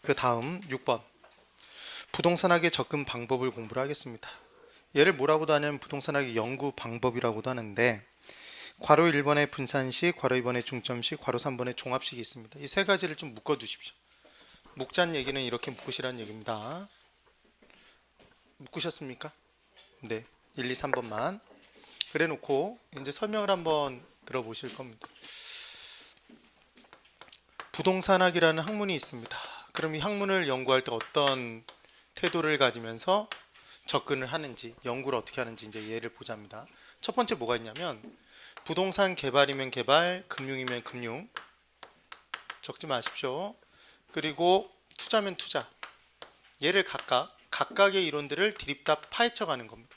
그 다음 6번 부동산학의 접근 방법을 공부를 하겠습니다. 얘를 뭐라고도 하냐면 부동산학의 연구 방법이라고도 하는데 괄호 1번에 분산식, 괄호 2번에 중점식, 괄호 3번에 종합식이 있습니다. 이 세 가지를 좀 묶어 두십시오. 묶자는 얘기는 이렇게 묶으시라는 얘기입니다. 묶으셨습니까? 네. 1, 2, 3번만 그래 놓고 이제 설명을 한번 들어보실 겁니다. 부동산학이라는 학문이 있습니다. 그럼 이 학문을 연구할 때 어떤 태도를 가지면서 접근을 하는지, 연구를 어떻게 하는지 이제 예를 보자입니다. 첫 번째 뭐가 있냐면 부동산 개발이면 개발, 금융이면 금융 적지 마십시오. 그리고 투자면 투자. 얘를 각각의 이론들을 드립다 파헤쳐가는 겁니다.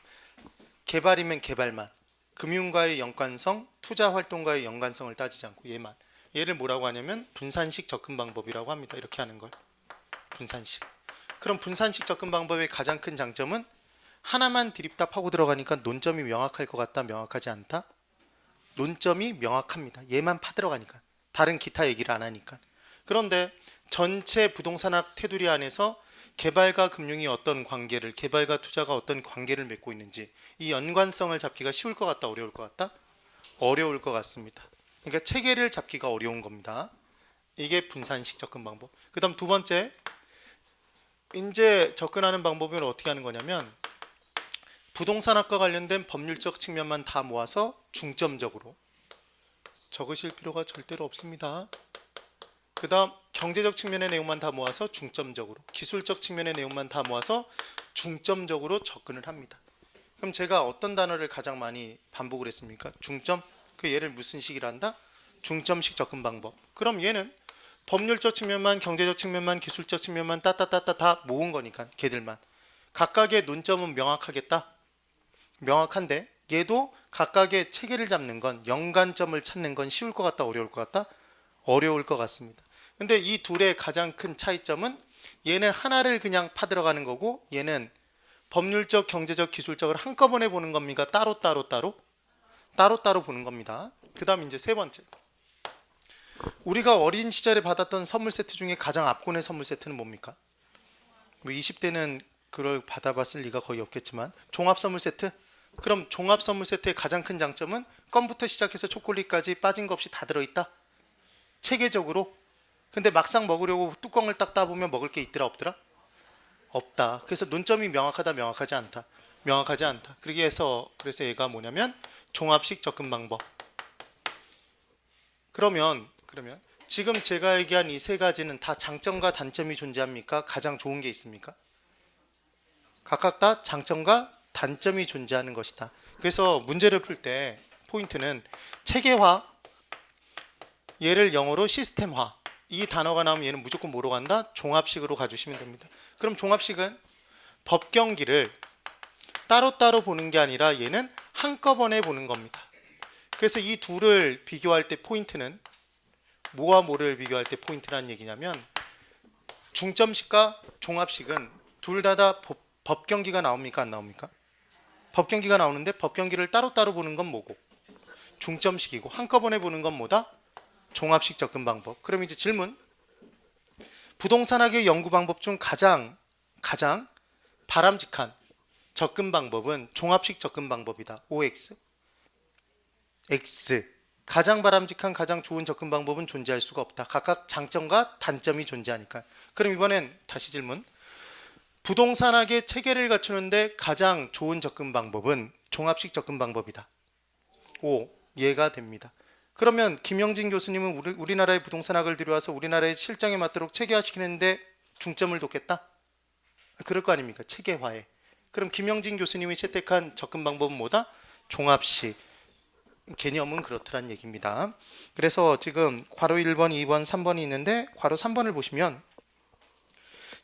개발이면 개발만, 금융과의 연관성, 투자 활동과의 연관성을 따지지 않고 얘만. 얘를 뭐라고 하냐면 분산식 접근 방법이라고 합니다. 이렇게 하는 걸. 분산식. 그럼 분산식 접근 방법의 가장 큰 장점은 하나만 드립다 파고 들어가니까 논점이 명확할 것 같다, 명확하지 않다? 논점이 명확합니다. 얘만 파들어가니까. 다른 기타 얘기를 안 하니까. 그런데 전체 부동산학 테두리 안에서 개발과 금융이 어떤 관계를, 개발과 투자가 어떤 관계를 맺고 있는지 이 연관성을 잡기가 쉬울 것 같다, 어려울 것 같다? 어려울 것 같습니다. 그러니까 체계를 잡기가 어려운 겁니다. 이게 분산식 접근 방법. 그 다음 두 번째, 이제 접근하는 방법은 어떻게 하는 거냐면 부동산학과 관련된 법률적 측면만 다 모아서 중점적으로 적으실 필요가 절대로 없습니다. 그 다음 경제적 측면의 내용만 다 모아서 중점적으로, 기술적 측면의 내용만 다 모아서 중점적으로 접근을 합니다. 그럼 제가 어떤 단어를 가장 많이 반복을 했습니까? 중점? 그 얘를 무슨 식이라 한다? 중점식 접근 방법. 그럼 얘는 법률적 측면만, 경제적 측면만, 기술적 측면만 따따따따 다 모은 거니까 걔들만. 각각의 논점은 명확하겠다. 명확한데 얘도 각각의 체계를 잡는 건, 연관점을 찾는 건 쉬울 것 같다, 어려울 것 같다? 어려울 것 같습니다. 근데 이 둘의 가장 큰 차이점은 얘는 하나를 그냥 파들어가는 거고 얘는 법률적, 경제적, 기술적을 한꺼번에 보는 겁니까? 따로따로 보는 겁니다. 그 다음 이제 세 번째, 우리가 어린 시절에 받았던 선물 세트 중에 가장 압권의 선물 세트는 뭡니까? 뭐 20대는 그걸 받아봤을 리가 거의 없겠지만 종합 선물 세트? 그럼 종합 선물 세트의 가장 큰 장점은 껌부터 시작해서 초콜릿까지 빠진 거 없이 다 들어있다. 체계적으로. 근데 막상 먹으려고 뚜껑을 딱 따보면 먹을 게 있더라, 없더라? 없다. 그래서 논점이 명확하다, 명확하지 않다. 명확하지 않다. 그래서 얘가 뭐냐면 종합식 접근 방법. 그러면 지금 제가 얘기한 이 세 가지는 다 장점과 단점이 존재합니까? 가장 좋은 게 있습니까? 각각 다 장점과 단점이 존재하는 것이다. 그래서 문제를 풀 때 포인트는 체계화, 얘를 영어로 시스템화. 이 단어가 나오면 얘는 무조건 뭐로 간다? 종합식으로 가주시면 됩니다. 그럼 종합식은 법경기를 따로따로 보는 게 아니라 얘는 한꺼번에 보는 겁니다. 그래서 이 둘을 비교할 때 포인트는 뭐와 뭐를 비교할 때 포인트라는 얘기냐면 중점식과 종합식은 둘 다 법경기가 나옵니까? 안 나옵니까? 법경기가 나오는데 법경기를 따로따로 보는 건 뭐고? 중점식이고 한꺼번에 보는 건 뭐다? 종합식 접근 방법. 그럼 이제 질문. 부동산학의 연구 방법 중 가장 바람직한 접근 방법은 종합식 접근 방법이다. OX. X. 가장 바람직한 가장 좋은 접근 방법은 존재할 수가 없다. 각각 장점과 단점이 존재하니까. 그럼 이번엔 다시 질문. 부동산학의 체계를 갖추는데 가장 좋은 접근 방법은 종합식 접근 방법이다. O. 이해가 됩니다. 그러면 김영진 교수님은 우리나라의 부동산학을 들여와서 우리나라의 실정에 맞도록 체계화시키는데 중점을 뒀겠다? 그럴 거 아닙니까? 체계화에. 그럼 김영진 교수님이 채택한 접근 방법은 뭐다? 종합식. 개념은 그렇더란 얘기입니다. 그래서 지금 괄호 1번, 2번, 3번이 있는데 괄호 3번을 보시면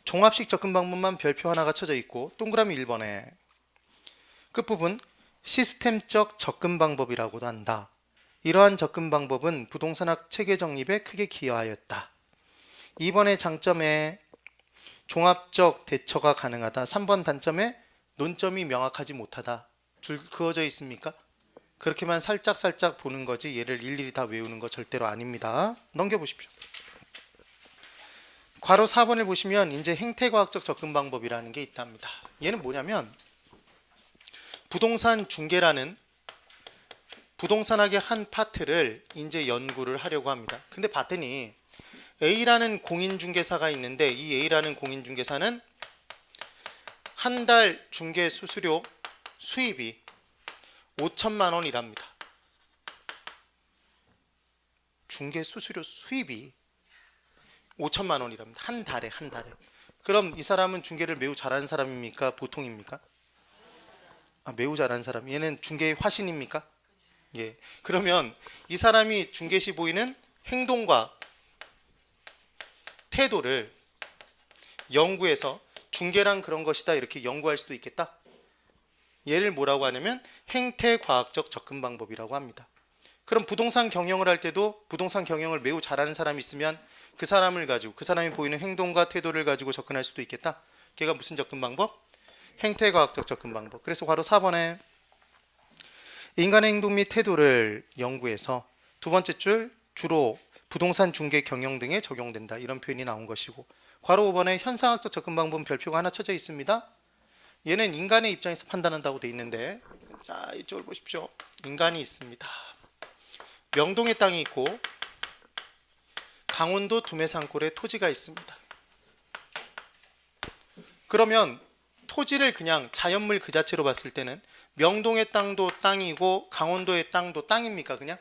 종합식 접근 방법만 별표 하나가 쳐져 있고 동그라미 1번에 끝부분 시스템적 접근 방법이라고도 한다. 이러한 접근 방법은 부동산학 체계 정립에 크게 기여하였다. 2번의 장점에 종합적 대처가 가능하다. 3번 단점에 논점이 명확하지 못하다. 줄 그어져 있습니까? 그렇게만 살짝 보는 거지 얘를 일일이 다 외우는 거 절대로 아닙니다. 넘겨보십시오. 괄호 4번을 보시면 이제 행태과학적 접근 방법이라는 게 있답니다. 얘는 뭐냐면 부동산 중개라는 부동산학의 한 파트를 이제 연구를 하려고 합니다. 근데 봤더니 A라는 공인중개사가 있는데 이 A라는 공인중개사는 한 달 중개 수수료 수입이 5천만 원이랍니다. 중개 수수료 수입이 5천만 원이랍니다. 한 달에. 그럼 이 사람은 중개를 매우 잘하는 사람입니까? 보통입니까? 매우 잘하는 사람. 얘는 중개의 화신입니까? 예. 그러면 이 사람이 중개 시 보이는 행동과 태도를 연구해서 중개란 그런 것이다 이렇게 연구할 수도 있겠다. 얘를 뭐라고 하냐면 행태과학적 접근 방법이라고 합니다. 그럼 부동산 경영을 할 때도 부동산 경영을 매우 잘하는 사람이 있으면 그 사람을 가지고 그 사람이 보이는 행동과 태도를 가지고 접근할 수도 있겠다. 걔가 무슨 접근 방법? 행태과학적 접근 방법. 그래서 바로 4번에 인간의 행동 및 태도를 연구해서 두 번째 줄 주로 부동산 중개 경영 등에 적용된다. 이런 표현이 나온 것이고 괄호 5번에 현상학적 접근 방법은 별표가 하나 쳐져 있습니다. 얘는 인간의 입장에서 판단한다고 돼 있는데 자 이쪽을 보십시오. 인간이 있습니다. 명동에 땅이 있고 강원도 두메산골에 토지가 있습니다. 그러면 토지를 그냥 자연물 그 자체로 봤을 때는 명동의 땅도 땅이고 강원도의 땅도 땅입니까? 그냥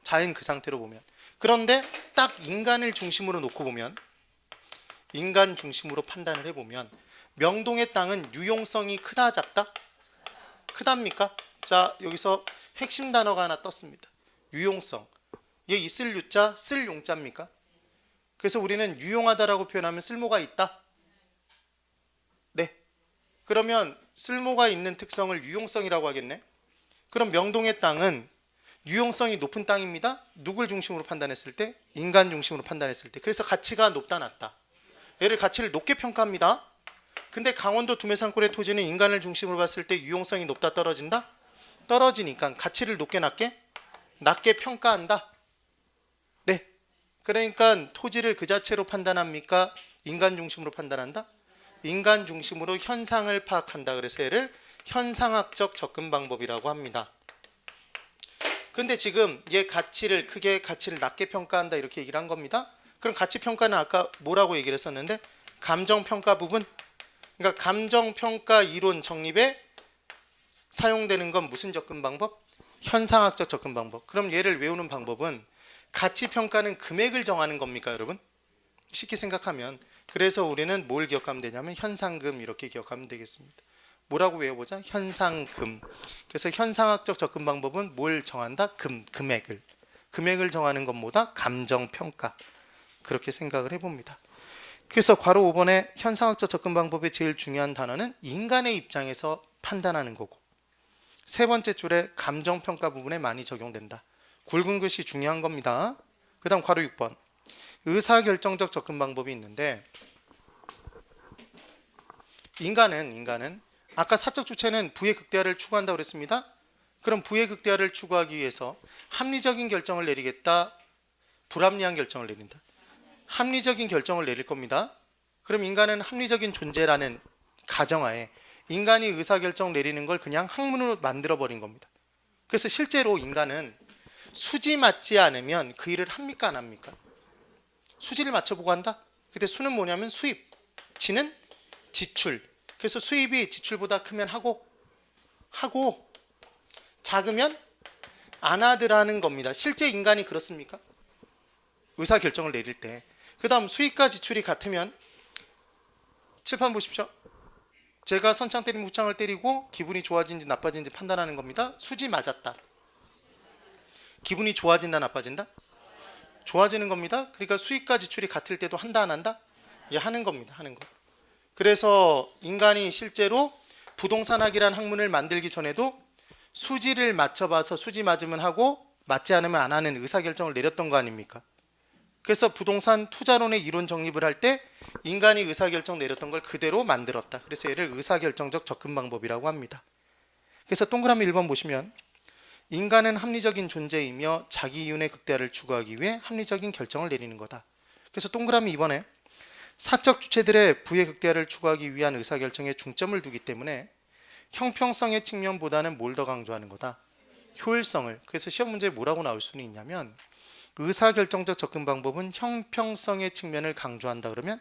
자연 그 상태로 보면. 그런데 딱 인간을 중심으로 놓고 보면 인간 중심으로 판단을 해보면 명동의 땅은 유용성이 크다 작다? 크답니까? 자 여기서 핵심 단어가 하나 떴습니다. 유용성. 얘 있을 유자 쓸 용자입니까? 그래서 우리는 유용하다라고 표현하면 쓸모가 있다? 네. 그러면 쓸모가 있는 특성을 유용성이라고 하겠네. 그럼 명동의 땅은 유용성이 높은 땅입니다. 누굴 중심으로 판단했을 때? 인간 중심으로 판단했을 때. 그래서 가치가 높다 낮다. 얘를 가치를 높게 평가합니다. 근데 강원도 두메산골의 토지는 인간을 중심으로 봤을 때 유용성이 높다 떨어진다? 떨어지니까 가치를 높게 낮게? 낮게 평가한다. 네. 그러니까 토지를 그 자체로 판단합니까? 인간 중심으로 판단한다? 인간 중심으로 현상을 파악한다. 그래서 얘를 현상학적 접근 방법이라고 합니다. 근데 지금 얘 가치를 크게 가치를 낮게 평가한다 이렇게 얘기를 한 겁니다. 그럼 가치 평가는 아까 뭐라고 얘기를 했었는데 감정 평가 부분. 그러니까 감정 평가 이론 정립에 사용되는 건 무슨 접근 방법? 현상학적 접근 방법. 그럼 얘를 외우는 방법은 가치 평가는 금액을 정하는 겁니까, 여러분? 쉽게 생각하면 그래서 우리는 뭘 기억하면 되냐면 현상금 이렇게 기억하면 되겠습니다. 뭐라고 외워보자? 현상금. 그래서 현상학적 접근 방법은 뭘 정한다? 금액을 정하는 것보다 감정평가. 그렇게 생각을 해봅니다. 그래서 괄호 5번에 현상학적 접근 방법의 제일 중요한 단어는 인간의 입장에서 판단하는 거고 세 번째 줄에 감정평가 부분에 많이 적용된다. 굵은 글씨 중요한 겁니다. 그 다음 괄호 6번 의사결정적 접근 방법이 있는데 인간은 아까 사적 주체는 부의 극대화를 추구한다고 그랬습니다. 그럼 부의 극대화를 추구하기 위해서 합리적인 결정을 내리겠다, 불합리한 결정을 내린다. 합리적인 결정을 내릴 겁니다. 그럼 인간은 합리적인 존재라는 가정하에 인간이 의사결정 내리는 걸 그냥 학문으로 만들어버린 겁니다. 그래서 실제로 인간은 수지 맞지 않으면 그 일을 합니까 안 합니까? 수지를 맞춰보고 한다? 근데 수는 뭐냐면 수입, 지는 지출. 그래서 수입이 지출보다 크면 하고 작으면 안 하더라는 겁니다. 실제 인간이 그렇습니까? 의사결정을 내릴 때. 그 다음 수입과 지출이 같으면 칠판 보십시오. 제가 선창 때리면 후창을 때리고 기분이 좋아진지 나빠진지 판단하는 겁니다. 수지 맞았다. 기분이 좋아진다 나빠진다? 좋아지는 겁니다. 그러니까 수입과 지출이 같을 때도 한다 안 한다? 예, 하는 겁니다. 하는 거. 그래서 인간이 실제로 부동산학이라는 학문을 만들기 전에도 수지를 맞춰봐서 수지 맞으면 하고 맞지 않으면 안 하는 의사결정을 내렸던 거 아닙니까? 그래서 부동산 투자론의 이론 정립을 할 때 인간이 의사결정 내렸던 걸 그대로 만들었다. 그래서 얘를 의사결정적 접근 방법이라고 합니다. 그래서 동그라미 1번 보시면 인간은 합리적인 존재이며 자기 이윤의 극대화를 추구하기 위해 합리적인 결정을 내리는 거다. 그래서 동그라미 2번에 사적 주체들의 부의 극대화를 추구하기 위한 의사결정에 중점을 두기 때문에 형평성의 측면보다는 뭘 더 강조하는 거다? 효율성을. 그래서 시험 문제에 뭐라고 나올 수는 있냐면 의사결정적 접근 방법은 형평성의 측면을 강조한다 그러면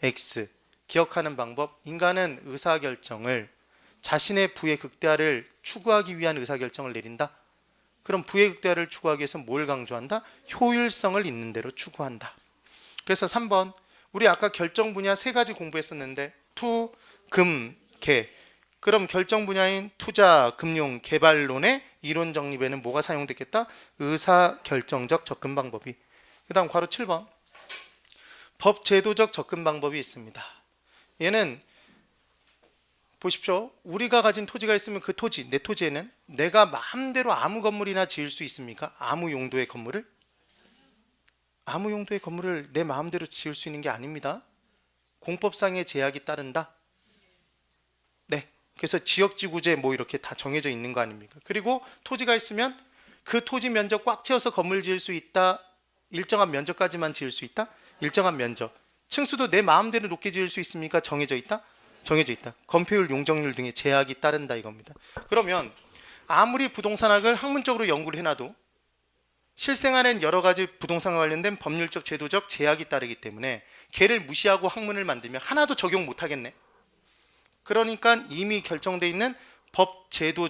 X. 기억하는 방법. 인간은 의사결정을 자신의 부의 극대화를 추구하기 위한 의사결정을 내린다. 그럼 부의 극대화를 추구하기 위해서 뭘 강조한다? 효율성을 있는 대로 추구한다. 그래서 3번 우리 아까 결정 분야 3가지 공부했었는데 투, 금, 개. 그럼 결정 분야인 투자, 금융, 개발론의 이론 정립에는 뭐가 사용됐겠다? 의사결정적 접근 방법이. 그 다음 괄호 7번 법제도적 접근 방법이 있습니다. 얘는 보십시오. 우리가 가진 토지가 있으면 그 토지, 내 토지에는 내가 마음대로 아무 건물이나 지을 수 있습니까? 아무 용도의 건물을? 아무 용도의 건물을 내 마음대로 지을 수 있는 게 아닙니다. 공법상의 제약이 따른다. 네. 그래서 지역지구제 뭐 이렇게 다 정해져 있는 거 아닙니까? 그리고 토지가 있으면 그 토지 면적 꽉 채워서 건물 지을 수 있다. 일정한 면적까지만 지을 수 있다. 일정한 면적. 층수도 내 마음대로 높게 지을 수 있습니까? 정해져 있다. 정해져 있다. 건폐율, 용적률 등의 제약이 따른다 이겁니다. 그러면 아무리 부동산학을 학문적으로 연구를 해놔도 실생활엔 여러 가지 부동산과 관련된 법률적 제도적 제약이 따르기 때문에 걔를 무시하고 학문을 만들면 하나도 적용 못하겠네. 그러니까 이미 결정돼 있는 법 제도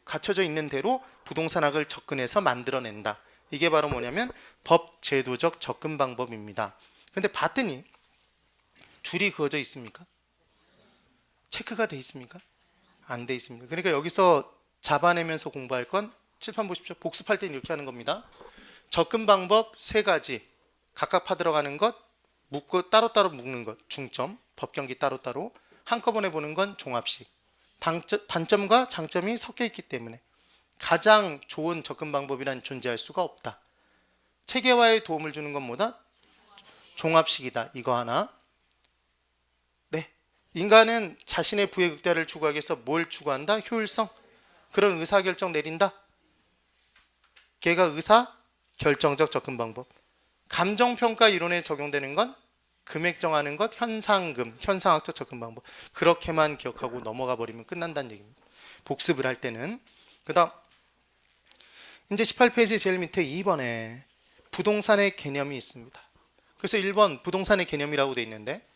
갖춰져 있는 대로 부동산학을 접근해서 만들어낸다. 이게 바로 뭐냐면 법 제도적 접근 방법입니다. 근데 봤더니 줄이 그어져 있습니까? 체크가 돼 있습니까? 안 돼 있습니다. 그러니까 여기서 잡아내면서 공부할 건 칠판 보십시오. 복습할 때는 이렇게 하는 겁니다. 접근 방법 3가지. 각각 파들어가는 것, 묶고 따로따로 묶는 것, 중점, 법경기 따로따로. 한꺼번에 보는 건 종합식. 단점과 장점이 섞여 있기 때문에 가장 좋은 접근 방법이란 존재할 수가 없다. 체계화에 도움을 주는 건 뭐다? 종합식이다. 이거 하나. 네. 인간은 자신의 부의 극대화를 추구하기 위해서 뭘 추구한다? 효율성. 그런 의사결정 내린다. 걔가 의사결정적 접근 방법. 감정평가 이론에 적용되는 건 금액 정하는 것, 현상금, 현상학적 접근 방법. 그렇게만 기억하고 넘어가 버리면 끝난다는 얘기입니다. 복습을 할 때는. 그 다음 이제 18페이지 제일 밑에 2번에 부동산의 개념이 있습니다. 그래서 1번 부동산의 개념이라고 돼 있는데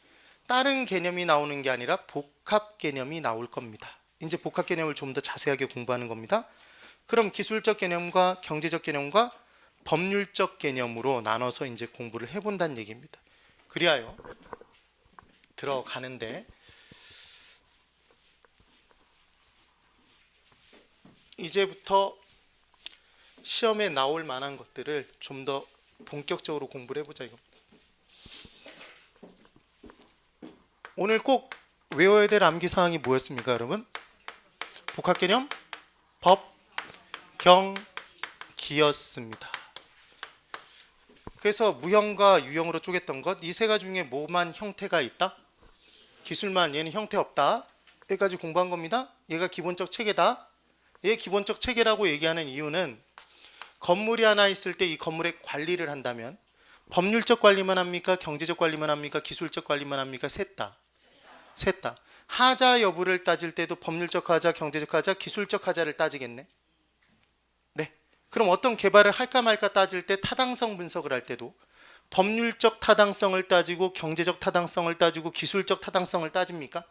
다른 개념이 나오는 게 아니라 복합 개념이 나올 겁니다. 이제 복합 개념을 좀 더 자세하게 공부하는 겁니다. 그럼 기술적 개념과 경제적 개념과 법률적 개념으로 나눠서 이제 공부를 해본다는 얘기입니다. 그리하여 들어가는데 이제부터 시험에 나올 만한 것들을 좀 더 본격적으로 공부를 해보자 이겁니다. 오늘 꼭 외워야 될 암기사항이 뭐였습니까 여러분? 복합개념, 법, 경, 기였습니다. 그래서 무형과 유형으로 쪼갰던 것, 이 3가지 중에 뭐만 형태가 있다? 기술만, 얘는 형태 없다. 여기까지 공부한 겁니다. 얘가 기본적 체계다. 얘 기본적 체계라고 얘기하는 이유는 건물이 하나 있을 때 이 건물의 관리를 한다면 법률적 관리만 합니까? 경제적 관리만 합니까? 기술적 관리만 합니까? 셋 다. 하자 여부를 따질 때도 법률적 하자, 경제적 하자, 기술적 하자를 따지겠네. 네. 그럼 어떤 개발을 할까 말까 따질 때 타당성 분석을 할 때도 법률적 타당성을 따지고 경제적 타당성을 따지고 기술적 타당성을 따집니까?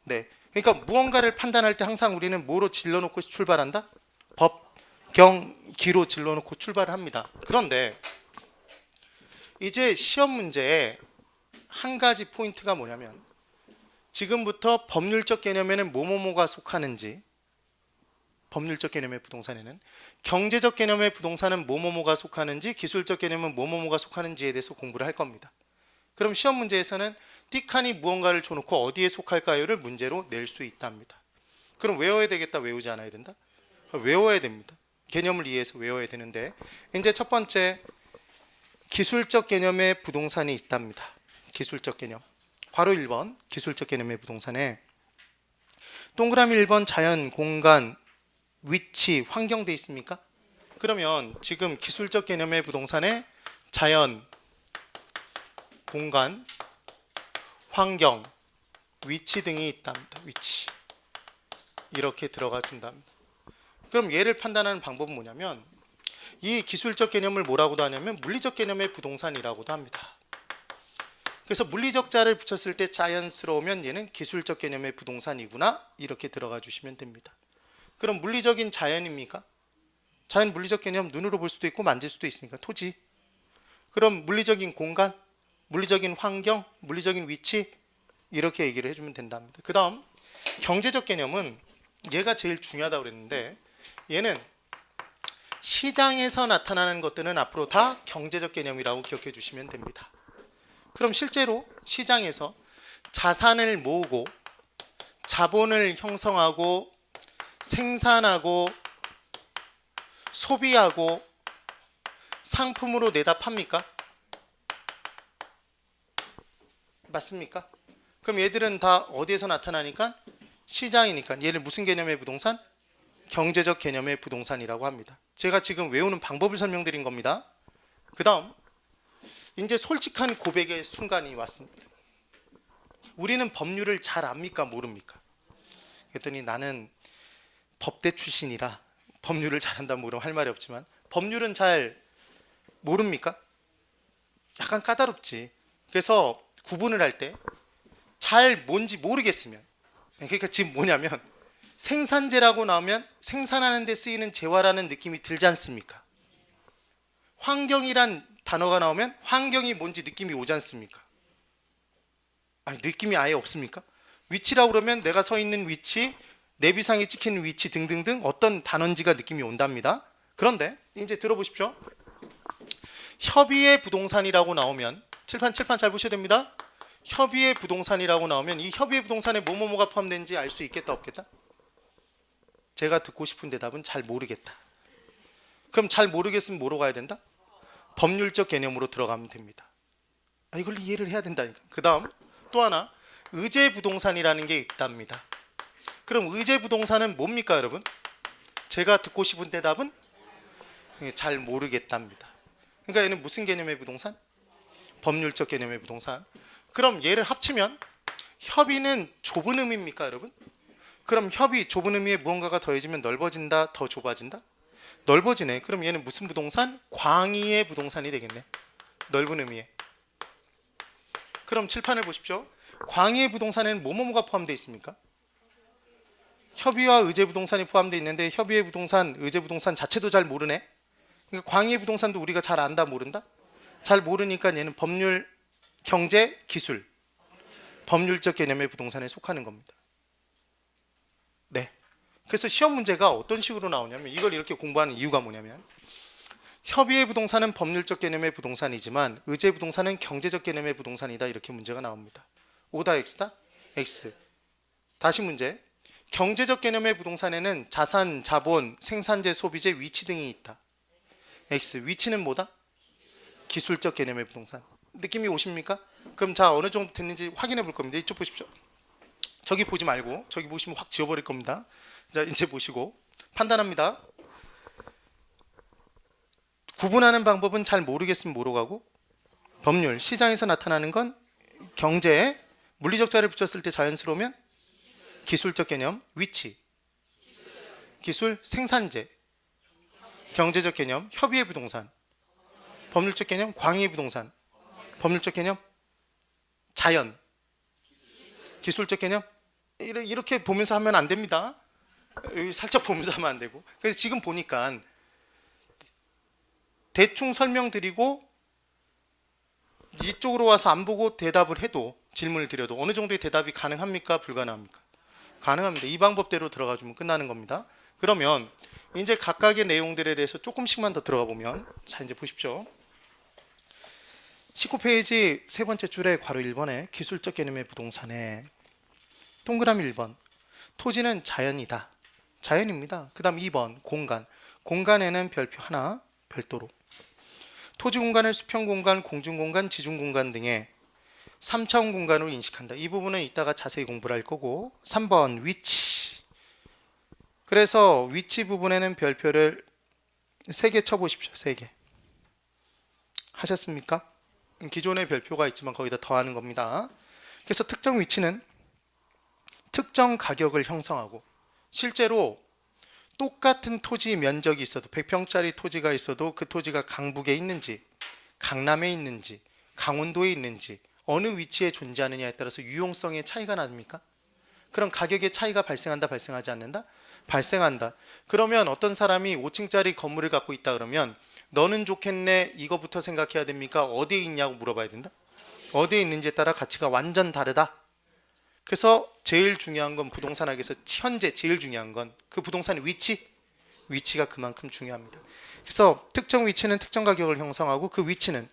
네. 그러니까 무언가를 판단할 때 항상 우리는 뭐로 질러놓고 출발한다? 법, 경, 기로 질러놓고 출발을 합니다. 그런데 이제 시험 문제에 한 가지 포인트가 뭐냐면 지금부터 법률적 개념에는 뭐뭐뭐가 속하는지, 법률적 개념의 부동산에는 경제적 개념의 부동산은 뭐뭐뭐가 속하는지, 기술적 개념은 뭐뭐뭐가 속하는지에 대해서 공부를 할 겁니다. 그럼 시험 문제에서는 띡하니 무언가를 줘놓고 어디에 속할까요를 문제로 낼 수 있답니다. 그럼 외워야 되겠다, 외우지 않아야 된다? 외워야 됩니다. 개념을 이해해서 외워야 되는데 이제 첫 번째 기술적 개념의 부동산이 있답니다. 기술적 개념. 괄호 1번 기술적 개념의 부동산에 동그라미 1번 자연, 공간, 위치, 환경 돼 있습니까? 그러면 지금 기술적 개념의 부동산에 자연, 공간, 환경, 위치 등이 있답니다. 위치. 이렇게 들어가 준답니다. 그럼 얘를 판단하는 방법은 뭐냐면 이 기술적 개념을 뭐라고도 하냐면 물리적 개념의 부동산이라고도 합니다. 그래서 물리적 자를 붙였을 때 자연스러우면 얘는 기술적 개념의 부동산이구나 이렇게 들어가 주시면 됩니다. 그럼 물리적인 자연입니까? 자연 물리적 개념 눈으로 볼 수도 있고 만질 수도 있으니까 토지. 그럼 물리적인 공간, 물리적인 환경, 물리적인 위치 이렇게 얘기를 해주면 된답니다. 그 다음 경제적 개념은 얘가 제일 중요하다고 그랬는데 얘는 시장에서 나타나는 것들은 앞으로 다 경제적 개념이라고 기억해 주시면 됩니다. 그럼 실제로 시장에서 자산을 모으고 자본을 형성하고 생산하고 소비하고 상품으로 내다 팝니까? 맞습니까? 그럼 얘들은 다 어디에서 나타나니까? 시장이니까. 얘를 무슨 개념의 부동산? 경제적 개념의 부동산이라고 합니다. 제가 지금 외우는 방법을 설명드린 겁니다. 그 다음 이제 솔직한 고백의 순간이 왔습니다. 우리는 법률을 잘 압니까? 모릅니까? 그랬더니 나는 법대 출신이라 법률을 잘한다 모르면 할 말이 없지만 법률은 잘 모릅니까? 약간 까다롭지. 그래서 구분을 할 때 잘 뭔지 모르겠으면 그러니까 지금 뭐냐면 생산재라고 나오면 생산하는 데 쓰이는 재화라는 느낌이 들지 않습니까? 환경이란 단어가 나오면 환경이 뭔지 느낌이 오지 않습니까? 아니 느낌이 아예 없습니까? 위치라고 그러면 내가 서 있는 위치, 내비상에 찍힌 위치 등등등 어떤 단어인지가 느낌이 온답니다. 그런데 이제 들어보십시오. 협의의 부동산이라고 나오면 칠판 잘 보셔야 됩니다. 협의의 부동산이라고 나오면 이 협의의 부동산에 뭐뭐뭐가 포함되는지 알 수 있겠다 없겠다? 제가 듣고 싶은 대답은 잘 모르겠다. 그럼 잘 모르겠으면 뭐로 가야 된다? 법률적 개념으로 들어가면 됩니다. 이걸 이해를 해야 된다니까. 그 다음 또 하나 의제 부동산이라는 게 있답니다. 그럼 의제 부동산은 뭡니까 여러분? 제가 듣고 싶은 대답은 잘 모르겠답니다. 그러니까 얘는 무슨 개념의 부동산? 법률적 개념의 부동산. 그럼 얘를 합치면 협의는 좁은 의미입니까 여러분? 그럼 협의 좁은 의미에 무언가가 더해지면 넓어진다, 더 좁아진다? 넓어지네. 그럼 얘는 무슨 부동산? 광의의 부동산이 되겠네. 넓은 의미에. 그럼 칠판을 보십시오. 광의의 부동산에는 뭐뭐뭐가 포함되어 있습니까? 협의와 의제 부동산이 포함되어 있는데 협의의 부동산, 의제 부동산 자체도 잘 모르네. 그러니까 광의의 부동산도 우리가 잘 안다, 모른다? 잘 모르니까 얘는 법률, 경제, 기술, 법률적 개념의 부동산에 속하는 겁니다. 네. 그래서 시험 문제가 어떤 식으로 나오냐면 이걸 이렇게 공부하는 이유가 뭐냐면 협의의 부동산은 법률적 개념의 부동산이지만 의제 부동산은 경제적 개념의 부동산이다 이렇게 문제가 나옵니다. O다 X다? X. 다시 문제. 경제적 개념의 부동산에는 자산, 자본, 생산재, 소비재, 위치 등이 있다. X. 위치는 뭐다? 기술적 개념의 부동산. 느낌이 오십니까? 그럼 자 어느 정도 됐는지 확인해 볼 겁니다. 이쪽 보십시오. 저기 보지 말고 저기 보시면 확 지워버릴 겁니다. 자 이제 보시고 판단합니다. 구분하는 방법은 잘 모르겠으면 뭐로 가고 법률, 시장에서 나타나는 건 경제, 물리적 자를 붙였을 때 자연스러우면 기술적 개념, 위치, 기술, 생산재, 경제적 개념, 협의의 부동산, 법률적 개념, 광의의 부동산, 법률적 개념, 자연, 기술적 개념. 이렇게 보면서 하면 안 됩니다. 여기 살짝 보면서 하면 안 되고. 그래서 지금 보니까 대충 설명드리고 이쪽으로 와서 안 보고 대답을 해도 질문을 드려도 어느 정도의 대답이 가능합니까? 불가능합니까? 가능합니다. 이 방법대로 들어가 주면 끝나는 겁니다. 그러면 이제 각각의 내용들에 대해서 조금씩만 더 들어가 보면 자 이제 보십시오. 19페이지 세 번째 줄에 괄호 1번에 기술적 개념의 부동산에 동그라미 1번 토지는 자연이다. 자연입니다. 그 다음 2번 공간. 공간에는 별표 하나 별도로 토지 공간을 수평 공간, 공중 공간, 지중 공간 등의 3차원 공간으로 인식한다. 이 부분은 이따가 자세히 공부를 할 거고 3번 위치. 그래서 위치 부분에는 별표를 3개 쳐보십시오. 3개. 하셨습니까? 기존에 별표가 있지만 거기다 더하는 겁니다. 그래서 특정 위치는 특정 가격을 형성하고, 실제로 똑같은 토지 면적이 있어도 100평짜리 토지가 있어도 그 토지가 강북에 있는지 강남에 있는지 강원도에 있는지 어느 위치에 존재하느냐에 따라서 유용성의 차이가 납니까? 그럼 가격의 차이가 발생한다, 발생하지 않는다? 발생한다. 그러면 어떤 사람이 5층짜리 건물을 갖고 있다 그러면 너는 좋겠네, 이거부터 생각해야 됩니까? 어디에 있냐고 물어봐야 된다? 어디에 있는지에 따라 가치가 완전 다르다. 그래서 제일 중요한 건 부동산학에서 현재 제일 중요한 건 그 부동산의 위치가 그만큼 중요합니다. 그래서 특정 위치는 특정 가격을 형성하고 그 위치는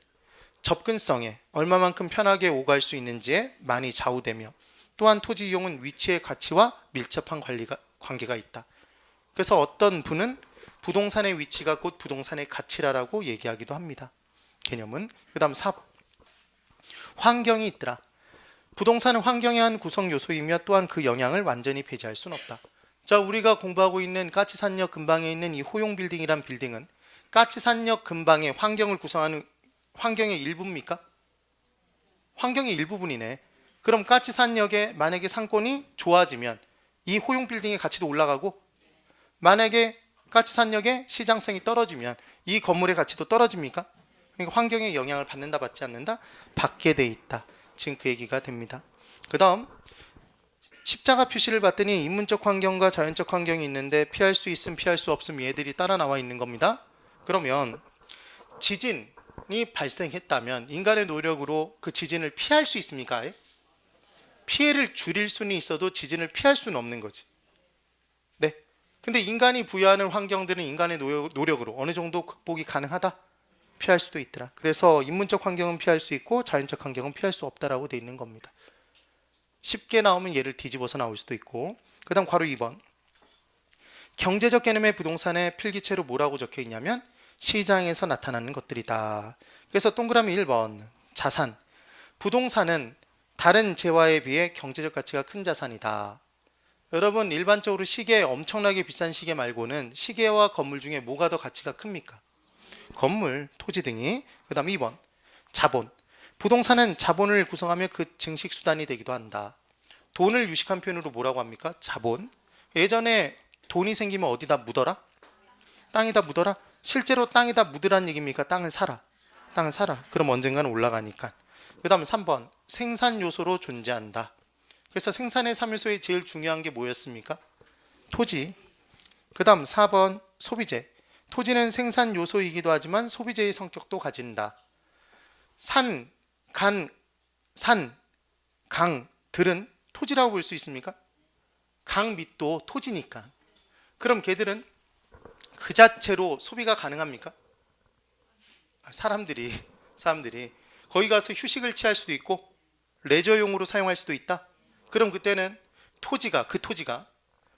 접근성에 얼마만큼 편하게 오갈 수 있는지에 많이 좌우되며, 또한 토지 이용은 위치의 가치와 밀접한 관계가 있다. 그래서 어떤 분은 부동산의 위치가 곧 부동산의 가치라고 얘기하기도 합니다. 개념은. 그 다음 4번. 환경이 있더라. 부동산은 환경의 한 구성 요소이며 또한 그 영향을 완전히 배제할 수는 없다. 자, 우리가 공부하고 있는 까치산역 근방에 있는 이 호용빌딩이란 빌딩은 까치산역 근방의 환경을 구성하는 환경의 일부입니까? 환경의 일부분이네. 그럼 까치산역에 만약에 상권이 좋아지면 이 호용빌딩의 가치도 올라가고, 만약에 까치산역의 시장성이 떨어지면 이 건물의 가치도 떨어집니까? 그러니까 환경의 영향을 받는다, 받지 않는다? 받게 돼 있다. 지금 그 얘기가 됩니다. 그 다음 십자가 표시를 봤더니 인문적 환경과 자연적 환경이 있는데 피할 수 있음 피할 수 없음 얘들이 따라 나와 있는 겁니다. 그러면 지진이 발생했다면 인간의 노력으로 그 지진을 피할 수 있습니까? 피해를 줄일 수는 있어도 지진을 피할 수는 없는 거지. 네. 근데 인간이 부여하는 환경들은 인간의 노력으로 어느 정도 극복이 가능하다. 피할 수도 있더라. 그래서 인문적 환경은 피할 수 있고 자연적 환경은 피할 수 없다라고 돼 있는 겁니다. 쉽게 나오면 얘를 뒤집어서 나올 수도 있고. 그 다음 괄호 2번. 경제적 개념의 부동산의 필기체로 뭐라고 적혀 있냐면 시장에서 나타나는 것들이다. 그래서 동그라미 1번. 자산. 부동산은 다른 재화에 비해 경제적 가치가 큰 자산이다. 여러분, 일반적으로 시계, 엄청나게 비싼 시계 말고는 시계와 건물 중에 뭐가 더 가치가 큽니까? 건물, 토지 등이. 그 다음 2번. 자본. 부동산은 자본을 구성하며 그 증식 수단이 되기도 한다. 돈을 유식한 표현으로 뭐라고 합니까? 자본. 예전에 돈이 생기면 어디다 묻어라? 땅에다 묻어라? 실제로 땅에다 묻으란 얘기입니까? 땅을 사라. 땅을 사라. 그럼 언젠가는 올라가니까. 그 다음 3번. 생산 요소로 존재한다. 그래서 생산의 3요소에 제일 중요한 게 뭐였습니까? 토지. 그 다음 4번. 소비재. 토지는 생산 요소이기도 하지만 소비재의 성격도 가진다. 산, 강들은 토지라고 볼 수 있습니까? 강 밑도 토지니까. 그럼 걔들은 그 자체로 소비가 가능합니까? 사람들이 거기 가서 휴식을 취할 수도 있고 레저용으로 사용할 수도 있다. 그럼 그때는 그 토지가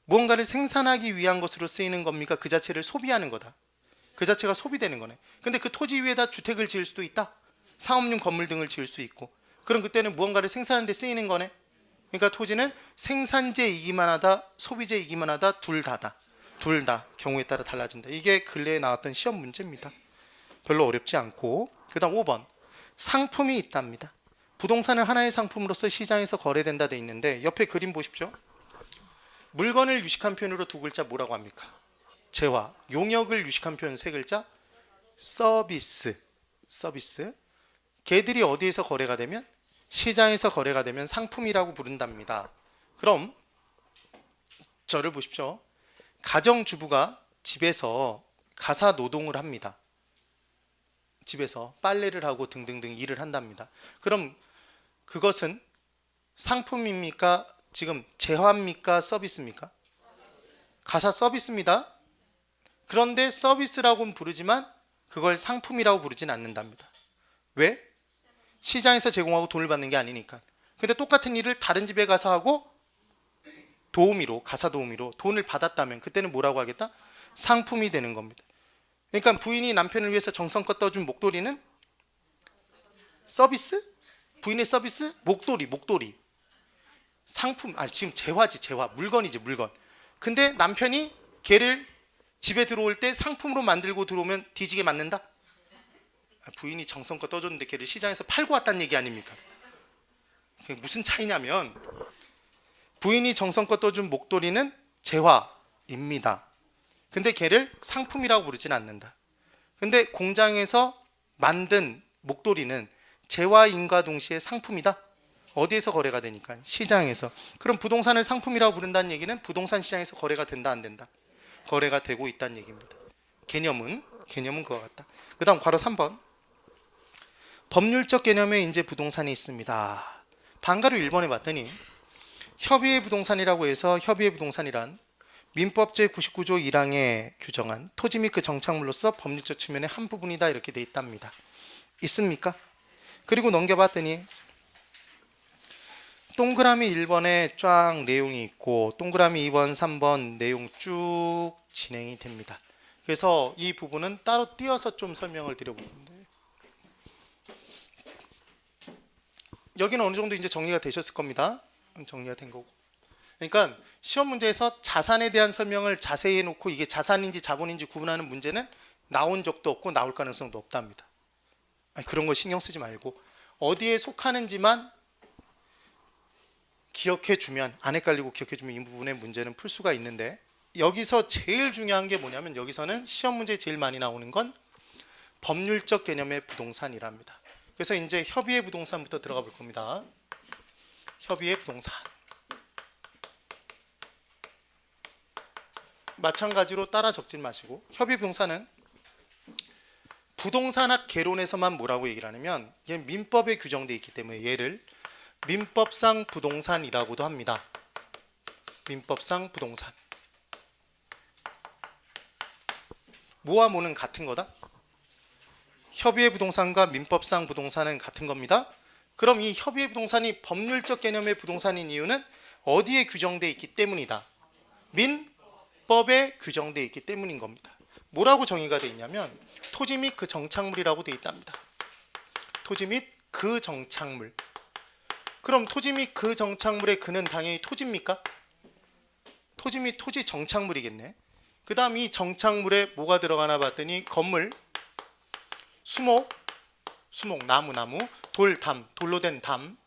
무언가를 생산하기 위한 것으로 쓰이는 겁니까? 그 자체를 소비하는 거다. 그 자체가 소비되는 거네. 근데 그 토지 위에다 주택을 지을 수도 있다. 상업용 건물 등을 지을 수 있고. 그럼 그때는 무언가를 생산하는 데 쓰이는 거네. 그러니까 토지는 생산재이기만 하다, 소비재이기만 하다, 둘 다다. 둘 다 경우에 따라 달라진다. 이게 근래에 나왔던 시험 문제입니다. 별로 어렵지 않고. 그 다음 5번. 상품이 있답니다. 부동산은 하나의 상품으로서 시장에서 거래된다 돼 있는데 옆에 그림 보십시오. 물건을 유식한 표현으로 두 글자 뭐라고 합니까? 재화. 용역을 유식한 표현 세 글자 서비스. 걔들이 어디에서 거래가 되면? 시장에서 거래가 되면 상품이라고 부른답니다. 그럼 저를 보십시오. 가정주부가 집에서 가사 노동을 합니다. 집에서 빨래를 하고 등등등 일을 한답니다. 그럼 그것은 상품입니까? 지금 재화입니까? 서비스입니까? 가사 서비스입니다. 그런데 서비스라고는 부르지만 그걸 상품이라고 부르진 않는답니다. 왜? 시장에서 제공하고 돈을 받는 게 아니니까. 근데 똑같은 일을 다른 집에 가서 하고 가사 도우미로 돈을 받았다면 그때는 뭐라고 하겠다? 상품이 되는 겁니다. 그러니까 부인이 남편을 위해서 정성껏 떠준 목도리는 서비스? 부인의 서비스? 목도리. 상품, 지금 재화. 물건이지, 물건. 근데 남편이 걔를 집에 들어올 때 상품으로 만들고 들어오면 뒤지게 맞는다? 부인이 정성껏 떠줬는데 걔를 시장에서 팔고 왔다는 얘기 아닙니까? 무슨 차이냐면 부인이 정성껏 떠준 목도리는 재화입니다. 근데 걔를 상품이라고 부르진 않는다. 근데 공장에서 만든 목도리는 재화인과 동시에 상품이다. 어디에서 거래가 되니까? 시장에서. 그럼 부동산을 상품이라고 부른다는 얘기는 부동산 시장에서 거래가 된다 안 된다? 거래가 되고 있다는 얘기입니다. 개념은 그와 같다. 그 다음 괄호 3번. 법률적 개념의 인재 부동산이 있습니다. 방가루 1번에 봤더니 협의의 부동산이라고 해서 협의의 부동산이란 민법 제99조 1항에 규정한 토지 및 그 정착물로서 법률적 측면의 한 부분이다 이렇게 돼 있답니다. 있습니까? 그리고 넘겨봤더니 동그라미 1번에 쫙 내용이 있고 동그라미 2번, 3번 내용 쭉 진행이 됩니다. 그래서 이 부분은 따로 띄어서 좀 설명을 드려보는데 여기는 어느 정도 이제 정리가 되셨을 겁니다. 정리가 된 거고. 그러니까 시험 문제에서 자산에 대한 설명을 자세히 해놓고 이게 자산인지 자본인지 구분하는 문제는 나온 적도 없고 나올 가능성도 없답니다. 아니, 그런 거 신경 쓰지 말고 어디에 속하는지만 기억해주면, 안 헷갈리고 기억해주면 이 부분의 문제는 풀 수가 있는데 여기서 제일 중요한 게 뭐냐면 여기서는 시험 문제에 제일 많이 나오는 건 법률적 개념의 부동산이랍니다. 그래서 이제 협의의 부동산부터 들어가 볼 겁니다. 협의의 부동산. 마찬가지로 따라 적지 마시고 협의의 부동산은 부동산학 개론에서만 뭐라고 얘기를 하냐면 얘 민법에 규정되어 있기 때문에 얘를 민법상 부동산이라고도 합니다. 민법상 부동산. 뭐와 뭐는 같은 거다? 협의의 부동산과 민법상 부동산은 같은 겁니다. 그럼 이 협의의 부동산이 법률적 개념의 부동산인 이유는 어디에 규정되어 있기 때문이다. 민법에 규정되어 있기 때문인 겁니다. 뭐라고 정의가 되어 있냐면 토지 및 그 정착물이라고 되어 있답니다. 토지 및 그 정착물. 그럼 토지 및 그 정착물의 그는 당연히 토지입니까? 토지 및 토지 정착물이겠네. 그 다음 이 정착물에 뭐가 들어가나 봤더니 건물, 수목, 나무, 돌, 담, 돌로 된 담,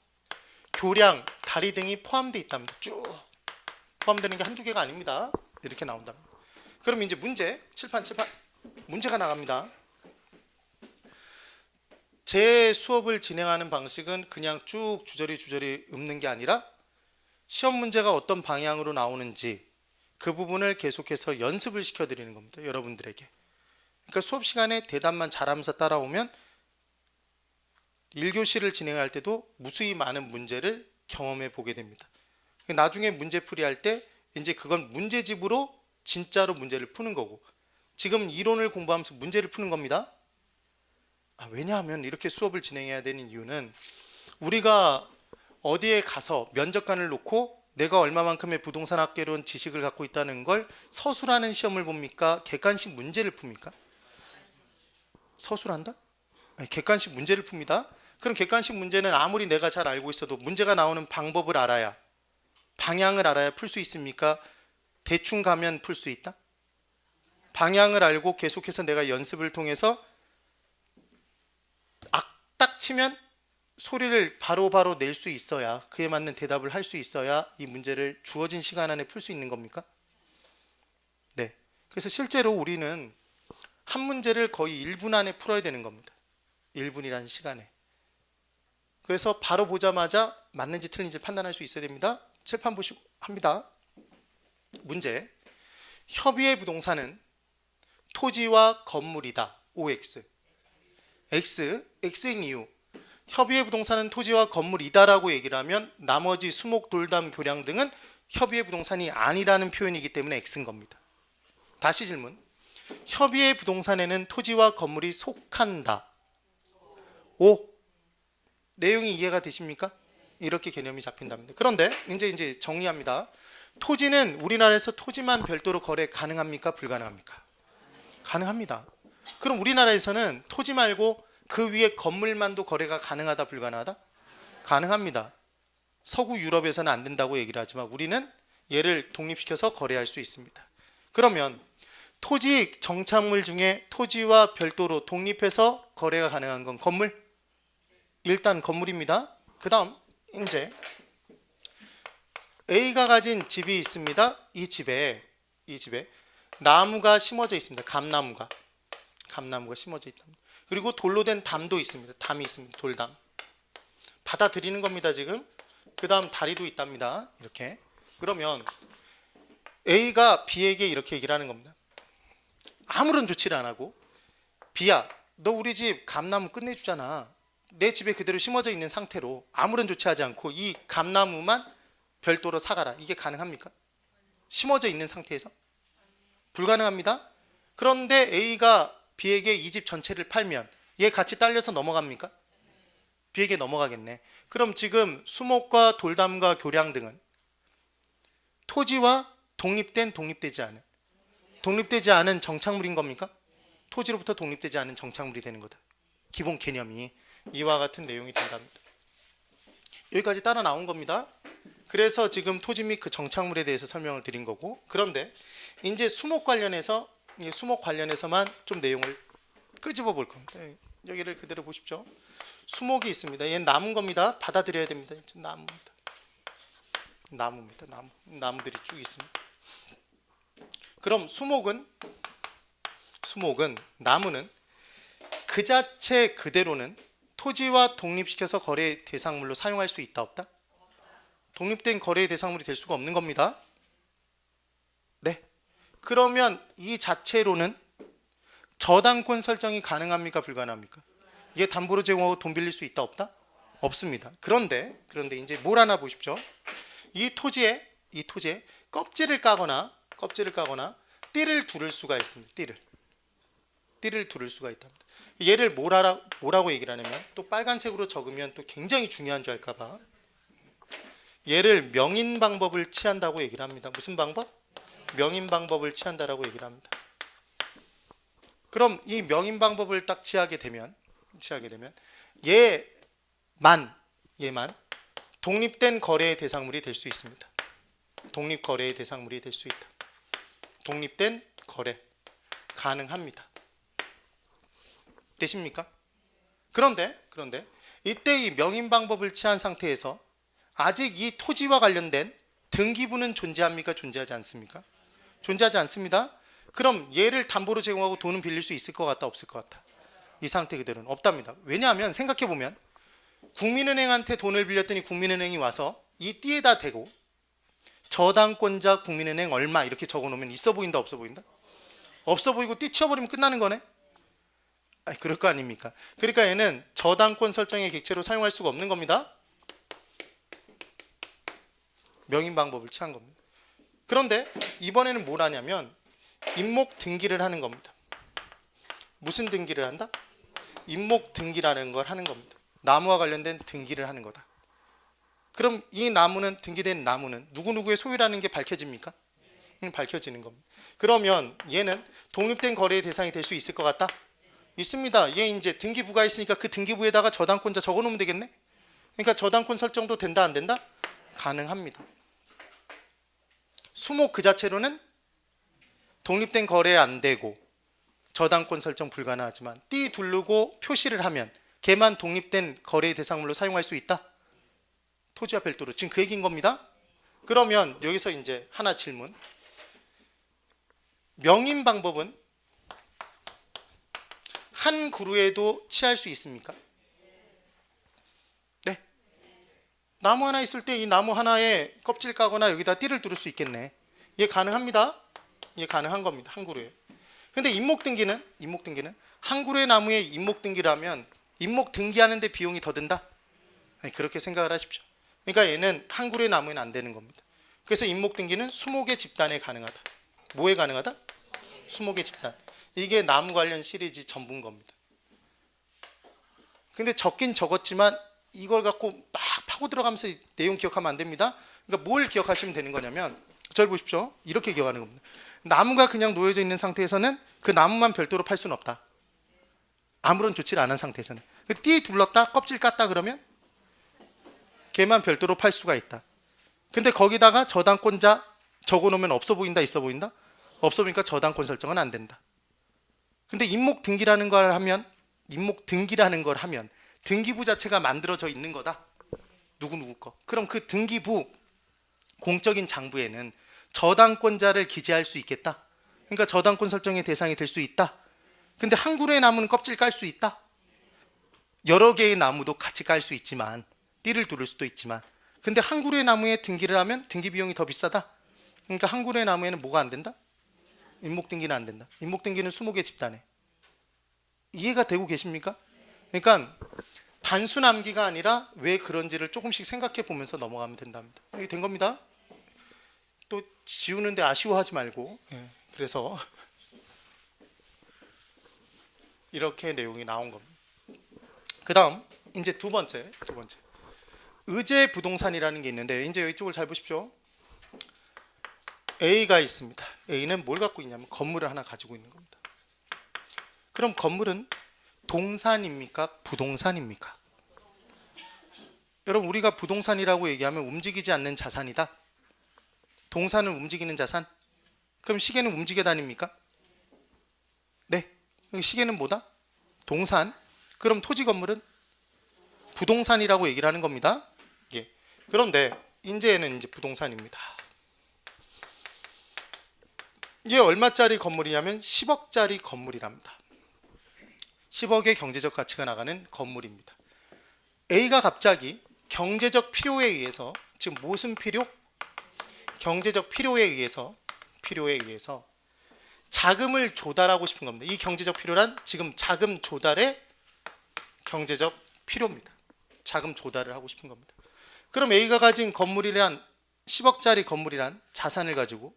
교량, 다리 등이 포함되어 있답니다. 쭉 포함되는 게 한두 개가 아닙니다. 이렇게 나온답니다. 그럼 이제 문제, 칠판 문제가 나갑니다. 제 수업을 진행하는 방식은 그냥 쭉 주저리 읊는 게 아니라 시험 문제가 어떤 방향으로 나오는지 그 부분을 계속해서 연습을 시켜드리는 겁니다. 여러분들에게. 그러니까 수업 시간에 대답만 잘하면서 따라오면 1교시를 진행할 때도 무수히 많은 문제를 경험해 보게 됩니다. 나중에 문제풀이 할 때 이제 그건 문제집으로 진짜로 문제를 푸는 거고 지금 이론을 공부하면서 문제를 푸는 겁니다. 왜냐하면 이렇게 수업을 진행해야 되는 이유는 우리가 어디에 가서 면접관을 놓고 내가 얼마만큼의 부동산학개론 지식을 갖고 있다는 걸 서술하는 시험을 봅니까? 객관식 문제를 풉니까? 서술한다? 아니, 객관식 문제를 풉니다. 그럼 객관식 문제는 아무리 내가 잘 알고 있어도 문제가 나오는 방법을 알아야 방향을 알아야 풀 수 있습니까? 대충 가면 풀 수 있다? 방향을 알고 계속해서 내가 연습을 통해서 딱 치면 소리를 바로바로 낼 수 있어야 그에 맞는 대답을 할 수 있어야 이 문제를 주어진 시간 안에 풀 수 있는 겁니까? 네. 그래서 실제로 우리는 한 문제를 거의 1분 안에 풀어야 되는 겁니다. 1분이라는 시간에. 그래서 바로 보자마자 맞는지 틀린지 판단할 수 있어야 됩니다. 칠판 보시고 합니다. 문제. 협의의 부동산은 토지와 건물이다. OX. X인 이유. 협의의 부동산은 토지와 건물이다라고 얘기를 하면 나머지 수목, 돌담, 교량 등은 협의의 부동산이 아니라는 표현이기 때문에 X인 겁니다. 다시 질문. 협의의 부동산에는 토지와 건물이 속한다. O. 내용이 이해가 되십니까? 이렇게 개념이 잡힌답니다. 그런데 이제 정리합니다. 토지는 우리나라에서 토지만 별도로 거래 가능합니까? 불가능합니까? 가능합니다. 그럼 우리나라에서는 토지 말고 그 위에 건물만도 거래가 가능하다 불가능하다? 가능합니다. 서구 유럽에서는 안 된다고 얘기를 하지만 우리는 얘를 독립시켜서 거래할 수 있습니다. 그러면 토지 정착물 중에 토지와 별도로 독립해서 거래가 가능한 건 건물? 일단 건물입니다. 그 다음 이제 A가 가진 집이 있습니다. 이 집에 나무가 심어져 있습니다. 감나무가 심어져 있다. 그리고 돌로 된 담도 있습니다. 담이 있습니다. 돌담. 받아들이는 겁니다. 지금. 그 다음 다리도 있답니다. 이렇게. 그러면 A가 B에게 이렇게 얘기를 하는 겁니다. 아무런 조치를 안 하고, B야, 너 우리 집 감나무 끝내주잖아. 내 집에 그대로 심어져 있는 상태로 아무런 조치하지 않고 이 감나무만 별도로 사가라. 이게 가능합니까? 심어져 있는 상태에서? 불가능합니다. 그런데 A가 B에게 이 집 전체를 팔면 얘 같이 딸려서 넘어갑니까? B에게 넘어가겠네. 그럼 지금 수목과 돌담과 교량 등은 토지와 독립되지 않은 정착물인 겁니까? 토지로부터 독립되지 않은 정착물이 되는 거다. 기본 개념이 이와 같은 내용이 된답니다. 여기까지 따라 나온 겁니다. 그래서 지금 토지 및 그 정착물에 대해서 설명을 드린 거고, 그런데 이제 수목 관련해서만 좀 내용을 끄집어 볼 겁니다. 여기를 그대로 보십시오. 수목이 있습니다. 얘는 나무인 겁니다. 받아들여야 됩니다. 나무입니다. 나무들이 쭉 있습니다. 그럼 나무는 그 자체 그대로는 토지와 독립시켜서 거래 대상물로 사용할 수 있다 없다? 독립된 거래 대상물이 될 수가 없는 겁니다. 네. 그러면 이 자체로는 저당권 설정이 가능합니까? 불가능합니까? 이게 담보로 제공하고 돈 빌릴 수 있다 없다? 없습니다. 그런데 이제 뭘 하나 보십시오. 이 토지에 껍질을 까거나 띠를 두를 수가 있습니다. 띠를 두를 수가 있답니다. 얘를 뭐라고 얘기를 하냐면, 또 빨간색으로 적으면 또 굉장히 중요한 줄 알까봐 얘를 명인 방법을 취한다고 얘기를 합니다. 무슨 방법? 명인 방법을 취한다라고 얘기를 합니다. 그럼 이 명인 방법을 딱 취하게 되면 얘만 독립된 거래의 대상물이 될 수 있습니다. 독립 거래의 대상물이 될 수 있다. 독립된 거래 가능합니다. 되십니까? 그런데 이때 이 명인 방법을 취한 상태에서 아직 이 토지와 관련된 등기부는 존재합니까? 존재하지 않습니까? 존재하지 않습니다. 그럼 얘를 담보로 제공하고 돈은 빌릴 수 있을 것 같다? 없을 것 같다? 이 상태 그대로는 없답니다. 왜냐하면 생각해보면 국민은행한테 돈을 빌렸더니 국민은행이 와서 이 띠에다 대고 저당권자 국민은행 얼마 이렇게 적어놓으면 있어 보인다? 없어 보인다? 없어 보이고 띠 치워버리면 끝나는 거네? 아니, 그럴 거 아닙니까? 그러니까 얘는 저당권 설정의 객체로 사용할 수가 없는 겁니다. 명인 방법을 취한 겁니다. 그런데 이번에는 뭘 하냐면 임목 등기를 하는 겁니다. 무슨 등기를 한다? 임목 등기라는 걸 하는 겁니다. 나무와 관련된 등기를 하는 거다. 그럼 이 나무는, 등기된 나무는 누구누구의 소유라는 게 밝혀집니까? 밝혀지는 겁니다. 그러면 얘는 독립된 거래의 대상이 될 수 있을 것 같다? 있습니다. 얘 이제 등기부가 있으니까 그 등기부에다가 저당권자 적어놓으면 되겠네? 그러니까 저당권 설정도 된다 안 된다? 가능합니다. 수목 그 자체로는 독립된 거래 안 되고 저당권 설정 불가능하지만 띠 두르고 표시를 하면 걔만 독립된 거래의 대상물로 사용할 수 있다? 토지와 별도로. 지금 그 얘기인 겁니다. 그러면 여기서 이제 하나 질문. 명인 방법은 한 그루에도 취할 수 있습니까? 네. 나무 하나 있을 때 이 나무 하나에 껍질 까거나 여기다 띠를 두를 수 있겠네. 얘 가능합니다. 얘 가능한 겁니다. 한 그루에. 근데 임목 등기는 한 그루의 나무에 임목 등기를 하면 임목 등기하는 데 비용이 더 든다? 아니, 그렇게 생각을 하십시오. 그러니까 얘는 한 그루의 나무에는 안 되는 겁니다. 그래서 임목 등기는 수목의 집단에 가능하다. 뭐에 가능하다? 수목의 집단. 이게 나무 관련 시리즈 전부인 겁니다. 근데 적긴 적었지만 이걸 갖고 막 파고 들어가면서 내용 기억하면 안 됩니다. 그러니까 뭘 기억하시면 되는 거냐면, 저를 보십시오. 이렇게 기억하는 겁니다. 나무가 그냥 놓여져 있는 상태에서는 그 나무만 별도로 팔 수는 없다. 아무런 조치를 안 한 상태에서는. 띠 둘렀다, 껍질 깠다 그러면 걔만 별도로 팔 수가 있다. 근데 거기다가 저당권자 적어놓으면 없어 보인다, 있어 보인다? 없어 보니까 저당권 설정은 안 된다. 근데 임목 등기라는 걸 하면 등기부 자체가 만들어져 있는 거다. 누구 거. 그럼 그 등기부 공적인 장부에는 저당권자를 기재할 수 있겠다. 그러니까 저당권 설정의 대상이 될 수 있다. 근데 한 그루의 나무는 껍질 깔 수 있다. 여러 개의 나무도 같이 깔 수 있지만 띠를 두를 수도 있지만 근데 한 그루의 나무에 등기를 하면 등기 비용이 더 비싸다. 그러니까 한 그루의 나무에는 뭐가 안 된다? 인목등기는 안 된다. 인목등기는 20개 집단에. 이해가 되고 계십니까? 그러니까 단순 암기가 아니라 왜 그런지를 조금씩 생각해 보면서 넘어가면 된답니다. 이게 된 겁니다. 또 지우는데 아쉬워하지 말고. 그래서 이렇게 내용이 나온 겁니다. 그 다음 이제 두 번째 의제 부동산이라는 게 있는데 이제 이쪽을 잘 보십시오. A가 있습니다. A는 뭘 갖고 있냐면 건물을 하나 가지고 있는 겁니다. 그럼 건물은 동산입니까? 부동산입니까? 여러분 우리가 부동산이라고 얘기하면 움직이지 않는 자산이다. 동산은 움직이는 자산. 그럼 시계는 움직여 다닙니까? 네. 시계는 뭐다? 동산. 그럼 토지 건물은 부동산이라고 얘기를 하는 겁니다. 예. 그런데 이제는 이제 부동산입니다. 이게 얼마짜리 건물이냐면 10억짜리 건물이랍니다. 10억의 경제적 가치가 나가는 건물입니다. A가 갑자기 경제적 필요에 의해서 지금 무슨 필요? 경제적 필요에 의해서 자금을 조달하고 싶은 겁니다. 이 경제적 필요란 지금 자금 조달의 경제적 필요입니다. 자금 조달을 하고 싶은 겁니다. 그럼 A가 가진 건물이란 10억짜리 건물이란 자산을 가지고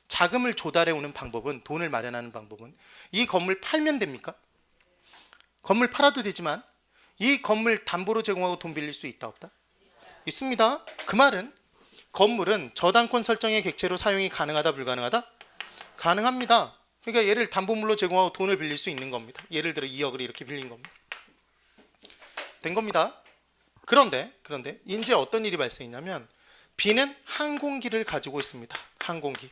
자금을 조달해 오는 방법은 돈을 마련하는 방법은 이 건물 팔면 됩니까? 건물 팔아도 되지만 이 건물 담보로 제공하고 돈 빌릴 수 있다 없다? 있습니다. 그 말은 건물은 저당권 설정의 객체로 사용이 가능하다 불가능하다? 가능합니다. 그러니까 얘를 담보물로 제공하고 돈을 빌릴 수 있는 겁니다. 예를 들어 2억을 이렇게 빌린 겁니다. 된 겁니다. 그런데 이제 어떤 일이 발생했냐면 B는 항공기를 가지고 있습니다. 항공기,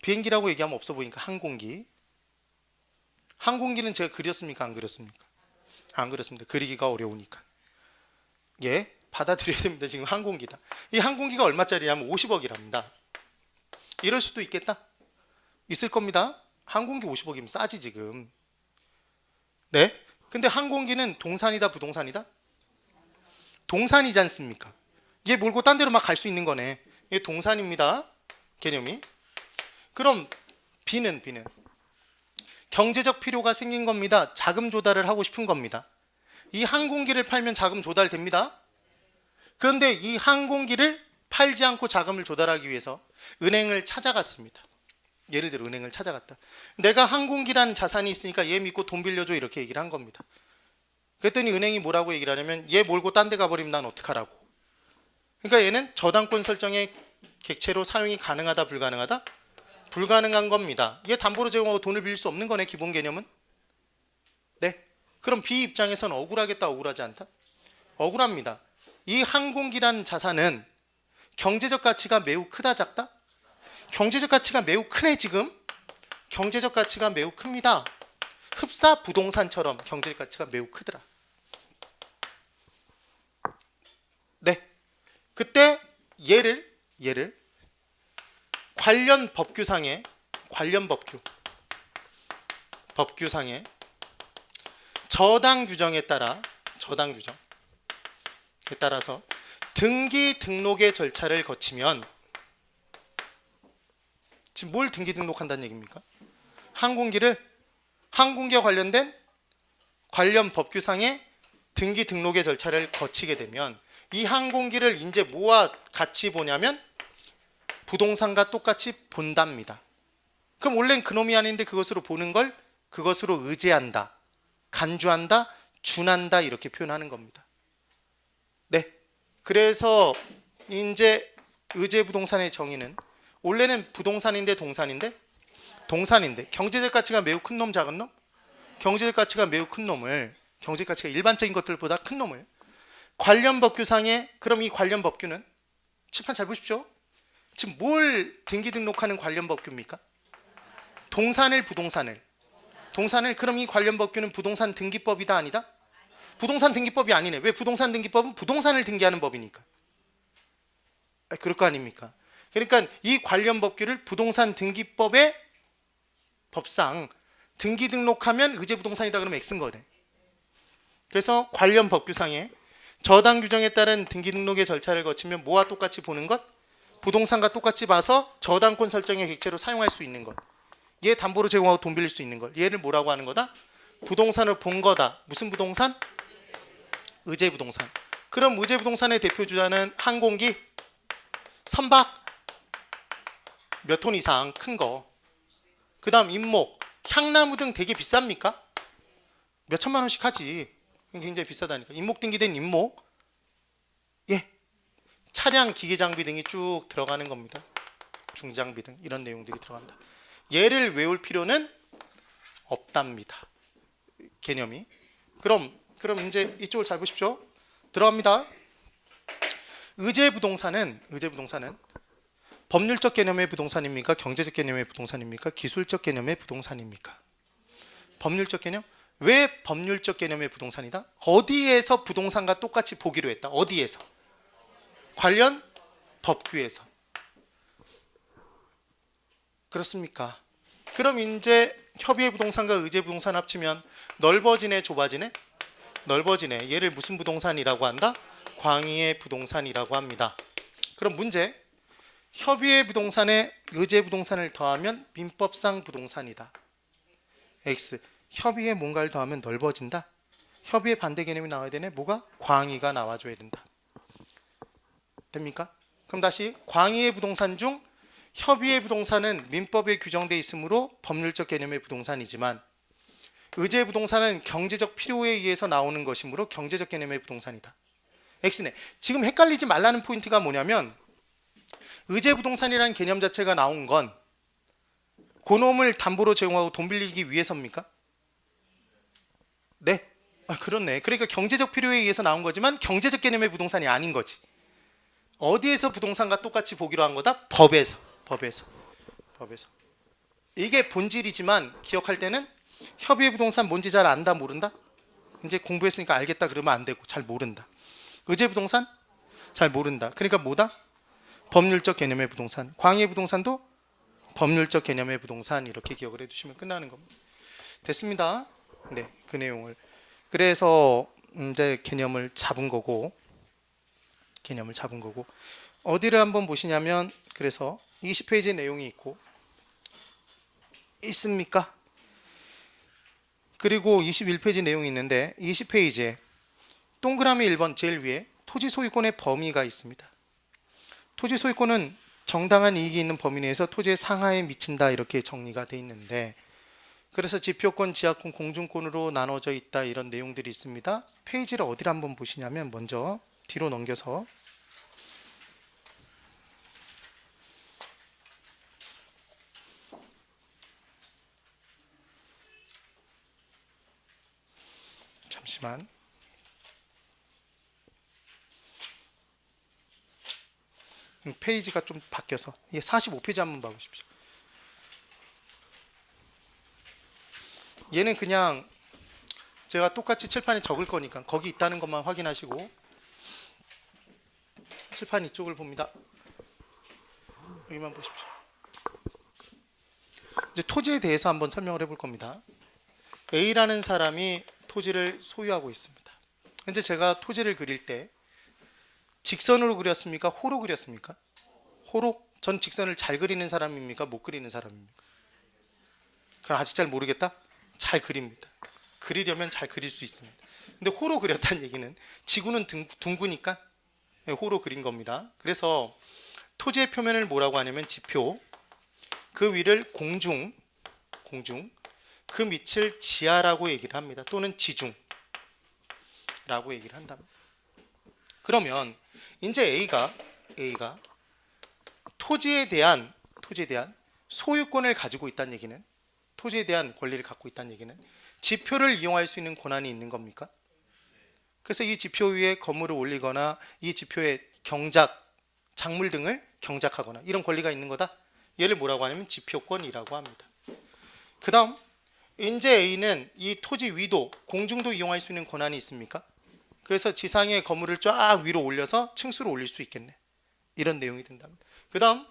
비행기라고 얘기하면 없어 보이니까 항공기. 항공기는 제가 그렸습니까? 안 그렸습니까? 안 그렸습니다. 그리기가 어려우니까. 예, 받아들여야 됩니다. 지금 항공기다. 이 항공기가 얼마짜리냐면 50억이랍니다. 이럴 수도 있겠다. 있을 겁니다. 항공기 50억이면 싸지 지금. 네. 근데 항공기는 동산이다 부동산이다? 동산이지 않습니까? 얘 몰고 딴 데로 막 갈 수 있는 거네. 이게 동산입니다. 개념이. 그럼 B는 경제적 필요가 생긴 겁니다. 자금 조달을 하고 싶은 겁니다. 이 항공기를 팔면 자금 조달됩니다. 그런데 이 항공기를 팔지 않고 자금을 조달하기 위해서 은행을 찾아갔습니다. 예를 들어 은행을 찾아갔다. 내가 항공기라는 자산이 있으니까 얘 믿고 돈 빌려줘 이렇게 얘기를 한 겁니다. 그랬더니 은행이 뭐라고 얘기를 하냐면 얘 몰고 딴 데 가버리면 난 어떡하라고. 그러니까 얘는 저당권 설정의 객체로 사용이 가능하다 불가능하다? 불가능한 겁니다. 얘 담보로 제공하고 돈을 빌릴 수 없는 거네. 기본 개념은. 네. 그럼 B 입장에서는 억울하겠다 억울하지 않다? 억울합니다. 이 항공기라는 자산은 경제적 가치가 매우 크다 작다? 경제적 가치가 매우 크네 지금. 경제적 가치가 매우 큽니다. 흡사 부동산처럼 경제적 가치가 매우 크더라. 네. 그때 얘를 관련 법규상의 저당 규정에 따라서 등기 등록의 절차를 거치면 지금 뭘 등기 등록한다는 얘기입니까? 항공기와 관련된 관련 법규상의 등기 등록의 절차를 거치게 되면 이 항공기를 이제 뭐와 같이 보냐면 부동산과 똑같이 본답니다. 그럼 원래는 그놈이 아닌데 그것으로 보는 걸 그것으로 의제한다, 간주한다, 준한다 이렇게 표현하는 겁니다. 네. 그래서 이제 의제 부동산의 정의는 원래는 부동산인데 동산인데 경제적 가치가 매우 큰 놈 작은 놈? 경제적 가치가 매우 큰 놈을 경제적 가치가 일반적인 것들보다 큰 놈을 관련 법규상에 그럼 이 관련 법규는 칠판 잘 보십시오. 지금 뭘 등기 등록하는 관련 법규입니까? 동산을 그럼 이 관련 법규는 부동산 등기법이다 아니다? 부동산 등기법이 아니네. 왜? 부동산 등기법은 부동산을 등기하는 법이니까. 그럴 거 아닙니까? 그러니까 이 관련 법규를 부동산 등기법의 법상 등기 등록하면 의제부동산이다 그러면 X인 거네. 그래서 관련 법규상에 저당 규정에 따른 등기 등록의 절차를 거치면 뭐와 똑같이 보는 것? 부동산과 똑같이 봐서 저당권 설정의 객체로 사용할 수 있는 것. 얘 담보로 제공하고 돈 빌릴 수 있는 것. 얘를 뭐라고 하는 거다? 부동산을 본 거다. 무슨 부동산? 의제부동산. 그럼 의제부동산의 대표주자는 항공기, 선박, 몇 톤 이상 큰 거. 그 다음 임목, 향나무 등 되게 비쌉니까? 몇 천만 원씩 하지. 굉장히 비싸다니까. 임목 등기된 임목, 예, 차량, 기계장비 등이 쭉 들어가는 겁니다. 중장비 등 이런 내용들이 들어간다. 얘를 외울 필요는 없답니다. 개념이. 그럼 이제 이쪽을 잘 보십시오. 들어갑니다. 의제부동산은 법률적 개념의 부동산입니까? 경제적 개념의 부동산입니까? 기술적 개념의 부동산입니까? 법률적 개념? 왜 법률적 개념의 부동산이다? 어디에서 부동산과 똑같이 보기로 했다? 어디에서? 관련 법규에서. 그렇습니까? 그럼 이제 협의의 부동산과 의제 부동산 합치면 넓어지네, 좁아지네? 넓어지네. 얘를 무슨 부동산이라고 한다? 광의의 부동산이라고 합니다. 그럼 문제. 협의의 부동산에 의제 부동산을 더하면 민법상 부동산이다. X. 협의에 뭔가를 더하면 넓어진다. 협의의 반대 개념이 나와야 되네. 뭐가? 광의가 나와줘야 된다. 됩니까? 그럼 다시 광의의 부동산 중 협의의 부동산은 민법에 규정되어 있으므로 법률적 개념의 부동산이지만 의제 부동산은 경제적 필요에 의해서 나오는 것이므로 경제적 개념의 부동산이다. X네. 지금 헷갈리지 말라는 포인트가 뭐냐면 의제 부동산이라는 개념 자체가 나온 건 그놈을 담보로 제공하고 돈 빌리기 위해서입니까? 네. 그렇네. 그러니까 경제적 필요에 의해서 나온 거지만 경제적 개념의 부동산이 아닌 거지. 어디에서 부동산과 똑같이 보기로 한 거다? 법에서. 이게 본질이지만 기억할 때는 협의의 부동산 뭔지 잘 안다 모른다? 이제 공부했으니까 알겠다 그러면 안 되고 잘 모른다. 의제 부동산? 잘 모른다. 그러니까 뭐다? 법률적 개념의 부동산. 광의의 부동산도 법률적 개념의 부동산 이렇게 기억을 해두시면 끝나는 겁니다. 됐습니다. 네, 그 내용을. 그래서 이제 개념을 잡은 거고 어디를 한번 보시냐면 그래서 20페이지 내용이 있습니까? 그리고 21페이지 내용이 있는데 20페이지에 동그라미 1번 제일 위에 토지 소유권의 범위가 있습니다. 토지 소유권은 정당한 이익이 있는 범위 내에서 토지의 상하에 미친다 이렇게 정리가 돼 있는데 그래서 지표권, 지하권, 공중권으로 나눠져 있다 이런 내용들이 있습니다. 페이지를 어디를 한번 보시냐면 먼저 뒤로 넘겨서 잠시만 페이지가 좀 바뀌어서 45페이지 한번 봐보십시오. 얘는 그냥 제가 똑같이 칠판에 적을 거니까 거기 있다는 것만 확인하시고 칠판 이쪽을 봅니다. 여기만 보십시오. 이제 토지에 대해서 한번 설명을 해볼 겁니다. A라는 사람이 토지를 소유하고 있습니다. 현재 제가 토지를 그릴 때 직선으로 그렸습니까? 호로 그렸습니까? 호로? 전 직선을 잘 그리는 사람입니까? 못 그리는 사람입니까? 그럼 아직 잘 모르겠다? 잘 그립니다. 그리려면 잘 그릴 수 있습니다. 근데 호로 그렸다는 얘기는 지구는 둥구니까 호로 그린 겁니다. 그래서 토지의 표면을 뭐라고 하냐면 지표, 그 위를 공중, 그 밑을 지하라고 얘기를 합니다. 또는 지중라고 얘기를 한답니다. 그러면 이제 A가 토지에 대한 소유권을 가지고 있다는 얘기는 토지에 대한 권리를 갖고 있다는 얘기는 지표를 이용할 수 있는 권한이 있는 겁니까? 그래서 이 지표 위에 건물을 올리거나 이 지표에 작물 등을 경작하거나 이런 권리가 있는 거다. 얘를 뭐라고 하냐면 지표권이라고 합니다. 그 다음 이제 A는 이 토지 위도, 공중도 이용할 수 있는 권한이 있습니까? 그래서 지상의 건물을 쫙 위로 올려서 층수를 올릴 수 있겠네. 이런 내용이 된답니다. 그 다음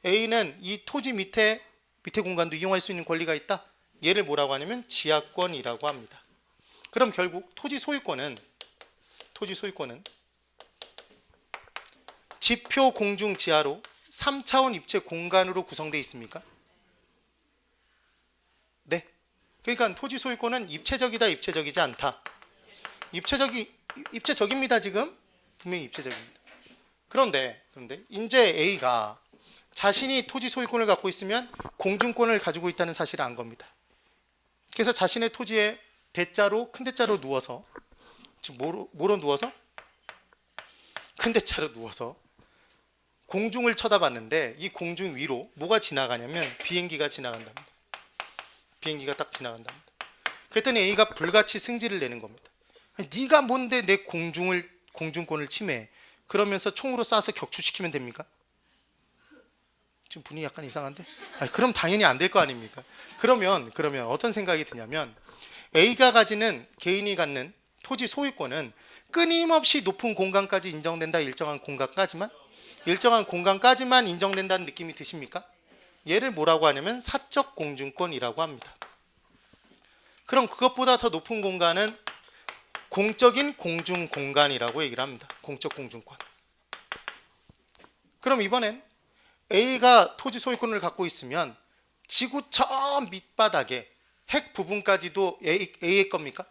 A는 이 토지 밑에 공간도 이용할 수 있는 권리가 있다. 얘를 뭐라고 하냐면 지하권이라고 합니다. 그럼 결국 토지 소유권은 지표 공중 지하로 3차원 입체 공간으로 구성되어 있습니까? 네. 그러니까 토지 소유권은 입체적이다, 입체적이지 않다. 입체적입니다. 지금 분명히 입체적입니다. 그런데 이제 A가 자신이 토지 소유권을 갖고 있으면 공중권을 가지고 있다는 사실을 안 겁니다. 그래서 자신의 토지에 큰 대자로 누워서, 즉 뭐로 누워서? 큰 대자로 누워서 공중을 쳐다봤는데 이 공중 위로 뭐가 지나가냐면 비행기가 지나간답니다. 비행기가 딱 지나간답니다. 그랬더니 A가 불같이 승질을 내는 겁니다. 아니, 네가 뭔데 내 공중권을 침해해? 그러면서 총으로 쏴서 격추시키면 됩니까? 지금 분위기 약간 이상한데? 아니, 그럼 당연히 안 될 거 아닙니까? 그러면 어떤 생각이 드냐면 A가 가지는, 개인이 갖는 토지 소유권은 끊임없이 높은 공간까지 인정된다. 일정한 공간까지만 인정된다는 느낌이 드십니까? 얘를 뭐라고 하냐면 사적 공중권이라고 합니다. 그럼 그것보다 더 높은 공간은 공적인 공중 공간이라고 얘기를 합니다. 공적 공중권. 그럼 이번엔 A가 토지 소유권을 갖고 있으면 지구 저 밑바닥에 핵 부분까지도 A의 겁니까?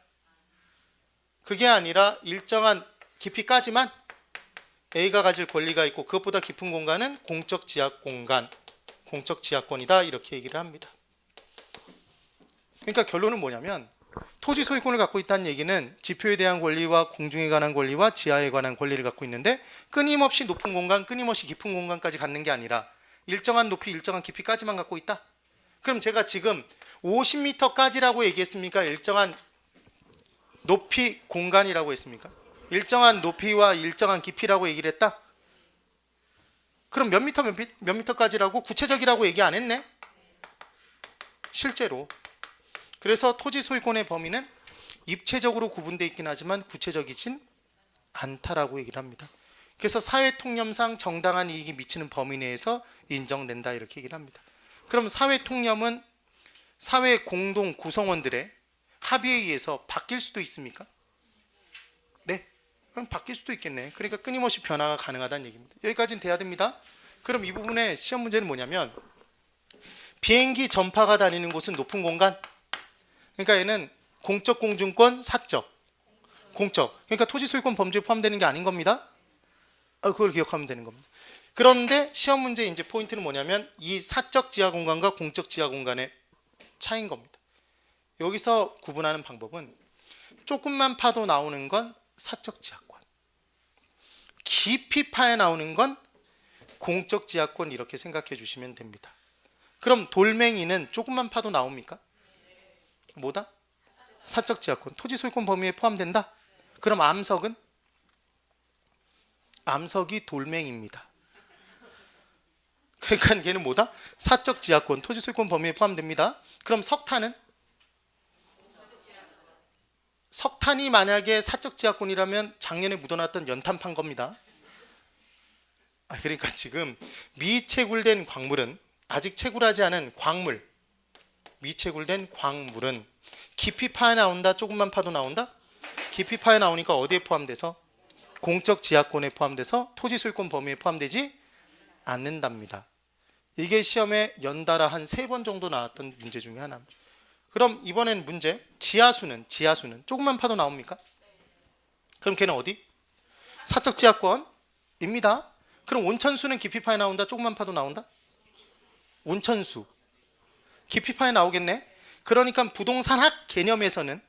그게 아니라 일정한 깊이까지만 A가 가질 권리가 있고 그것보다 깊은 공간은 공적 지하권이다. 이렇게 얘기를 합니다. 그러니까 결론은 뭐냐면 토지 소유권을 갖고 있다는 얘기는 지표에 대한 권리와 공중에 관한 권리와 지하에 관한 권리를 갖고 있는데 끊임없이 높은 공간, 끊임없이 깊은 공간까지 갖는 게 아니라 일정한 높이, 일정한 깊이까지만 갖고 있다. 그럼 제가 지금 50m까지라고 얘기했습니까? 일정한 높이 공간이라고 했습니까? 일정한 높이와 일정한 깊이라고 얘기를 했다? 그럼 몇 미터까지라고 구체적이라고 얘기 안 했네? 실제로. 그래서 토지 소유권의 범위는 입체적으로 구분되어 있긴 하지만 구체적이진 않다라고 얘기를 합니다. 그래서 사회 통념상 정당한 이익이 미치는 범위 내에서 인정된다. 이렇게 얘기를 합니다. 그럼 사회 통념은 사회 공동 구성원들의 합의에 의해서 바뀔 수도 있습니까? 네. 그럼 바뀔 수도 있겠네. 그러니까 끊임없이 변화가 가능하다는 얘기입니다. 여기까지는 돼야 됩니다. 그럼 이 부분의 시험 문제는 뭐냐면 비행기 전파가 다니는 곳은 높은 공간. 그러니까 얘는 공적 공중권, 사적. 공적. 그러니까 토지 소유권 범주에 포함되는 게 아닌 겁니다. 그걸 기억하면 되는 겁니다. 그런데 시험 문제 이제 포인트는 뭐냐면 이 사적 지하 공간과 공적 지하 공간의 차이인 겁니다. 여기서 구분하는 방법은 조금만 파도 나오는 건 사적 지하권, 깊이 파에 나오는 건 공적 지하권 이렇게 생각해 주시면 됩니다. 그럼 돌멩이는 조금만 파도 나옵니까? 뭐다? 사적 지하권, 토지 소유권 범위에 포함된다? 그럼 암석은? 암석이 돌멩이입니다. 그러니까 걔는 뭐다? 사적 지하권, 토지 소유권 범위에 포함됩니다. 그럼 석탄은? 석탄이 만약에 사적 지하권이라면 작년에 묻어놨던 연탄 판 겁니다. 그러니까 지금 미채굴된 광물은, 아직 채굴하지 않은 광물, 미채굴된 광물은 깊이 파에 나온다, 조금만 파도 나온다? 깊이 파에 나오니까 어디에 포함돼서? 공적 지하권에 포함돼서 토지 소유권 범위에 포함되지 않는답니다. 이게 시험에 연달아 한 3번 정도 나왔던 문제 중에 하나입니다. 그럼 이번엔 문제, 지하수는 조금만 파도 나옵니까? 그럼 걔는 어디? 사적 지하권입니다. 그럼 온천수는 깊이 파에 나온다, 조금만 파도 나온다? 온천수 깊이 파에 나오겠네. 그러니까 부동산학 개념에서는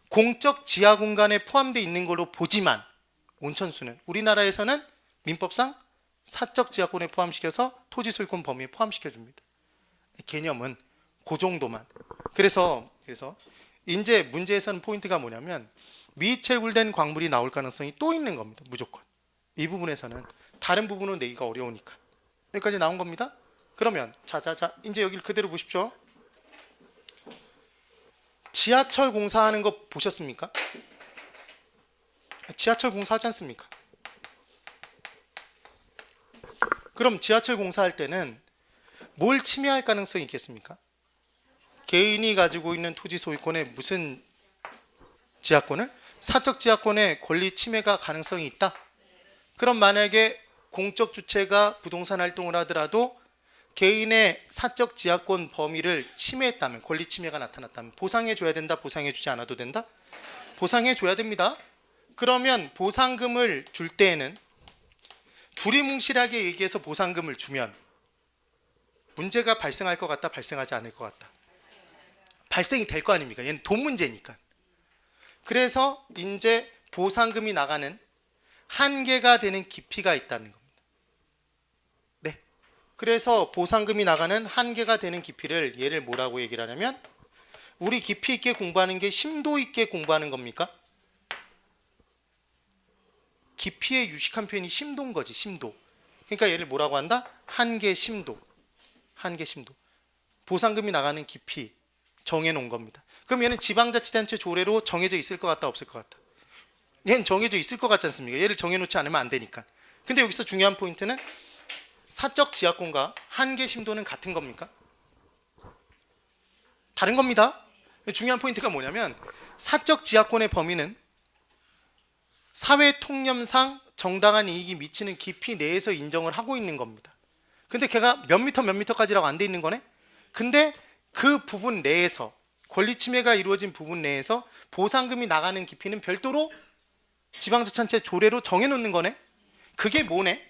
공적 지하 공간에 포함되어 있는 걸로 보지만 온천수는 우리나라에서는 민법상 사적 지하권에 포함시켜서 토지 소유권 범위에 포함시켜줍니다. 개념은 그 정도만. 그래서 이제 문제에서는 포인트가 뭐냐면 미채굴된 광물이 나올 가능성이 또 있는 겁니다. 무조건. 이 부분에서는 다른 부분은 내기가 어려우니까. 여기까지 나온 겁니다. 그러면 자 이제 여기를 그대로 보십시오. 지하철 공사하는 거 보셨습니까? 지하철 공사하지 않습니까? 그럼 지하철 공사할 때는 뭘 침해할 가능성이 있겠습니까? 개인이 가지고 있는 토지 소유권의 무슨 지하권을? 사적 지하권의 권리 침해가 가능성이 있다? 그럼 만약에 공적 주체가 부동산 활동을 하더라도 개인의 사적 지하권 범위를 침해했다면, 권리 침해가 나타났다면 보상해 줘야 된다? 보상해 주지 않아도 된다? 보상해 줘야 됩니다. 그러면 보상금을 줄 때에는 두리뭉실하게 얘기해서 보상금을 주면 문제가 발생할 것 같다? 발생하지 않을 것 같다? 발생이 될 거 아닙니까? 얘는 돈 문제니까. 그래서 이제 보상금이 나가는 한계가 되는 깊이가 있다는 겁니다. 네. 그래서 보상금이 나가는 한계가 되는 깊이를 얘를 뭐라고 얘기를 하냐면, 우리 깊이 있게 공부하는 게 심도 있게 공부하는 겁니까? 깊이의 유식한 표현이 심도인 거지, 심도. 그러니까 얘를 뭐라고 한다? 한계 심도. 한계 심도. 보상금이 나가는 깊이 정해놓은 겁니다. 그럼 얘는 지방자치단체 조례로 정해져 있을 것 같다, 없을 것 같다? 얘는 정해져 있을 것 같지 않습니까? 얘를 정해놓지 않으면 안 되니까. 근데 여기서 중요한 포인트는 사적 지하권과 한계 심도는 같은 겁니까? 다른 겁니다. 중요한 포인트가 뭐냐면, 사적 지하권의 범위는 사회 통념상 정당한 이익이 미치는 깊이 내에서 인정을 하고 있는 겁니다. 근데 걔가 몇 미터까지라고 안 돼 있는 거네? 근데 그 부분 내에서, 권리 침해가 이루어진 부분 내에서 보상금이 나가는 깊이는 별도로 지방자치단체 조례로 정해놓는 거네? 그게 뭐네?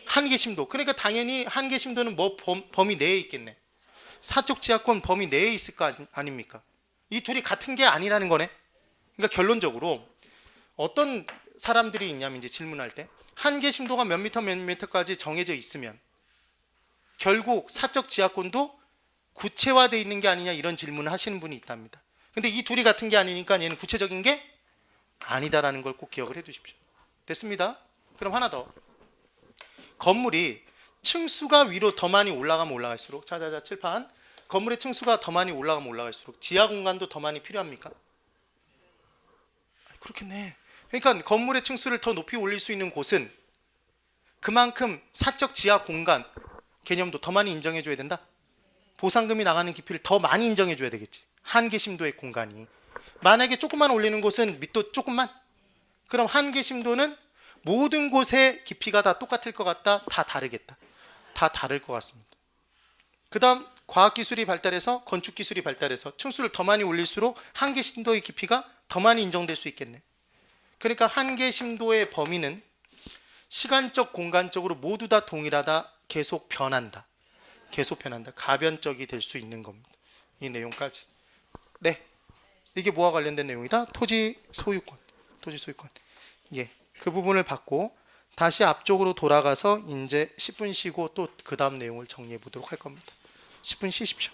한계 심도. 그러니까 당연히 한계 심도는 뭐 범위 내에 있겠네. 사적 지하권 범위 내에 있을 거 아닙니까? 이 둘이 같은 게 아니라는 거네. 그러니까 결론적으로 어떤 사람들이 있냐면, 이제 질문할 때 한계 심도가 몇 미터까지 정해져 있으면 결국 사적 지하권도 구체화되어 있는 게 아니냐, 이런 질문을 하시는 분이 있답니다. 근데 이 둘이 같은 게 아니니까 얘는 구체적인 게 아니다라는 걸 꼭 기억을 해 두십시오. 됐습니다. 그럼 하나 더. 건물이 층수가 위로 더 많이 올라가면 올라갈수록, 자자자 칠판, 건물의 층수가 더 많이 올라가면 올라갈수록 지하 공간도 더 많이 필요합니까? 그렇겠네. 그러니까 건물의 층수를 더 높이 올릴 수 있는 곳은 그만큼 사적 지하 공간 개념도 더 많이 인정해 줘야 된다. 보상금이 나가는 깊이를 더 많이 인정해 줘야 되겠지. 한계 심도의 공간이. 만약에 조금만 올리는 곳은 밑도 조금만, 그럼 한계 심도는 모든 곳의 깊이가 다 똑같을 것 같다? 다 다르겠다. 다 다를 것 같습니다. 그 다음 과학기술이 발달해서, 건축기술이 발달해서 층수를 더 많이 올릴수록 한계 심도의 깊이가 더 많이 인정될 수 있겠네. 그러니까 한계 심도의 범위는 시간적, 공간적으로 모두 다 동일하다. 계속 변한다. 계속 변한다. 가변적이 될 수 있는 겁니다. 이 내용까지. 네. 이게 뭐와 관련된 내용이다? 토지 소유권. 토지 소유권. 예. 그 부분을 받고 다시 앞쪽으로 돌아가서 이제 10분 쉬고 또 그 다음 내용을 정리해 보도록 할 겁니다. 10분 쉬십시오.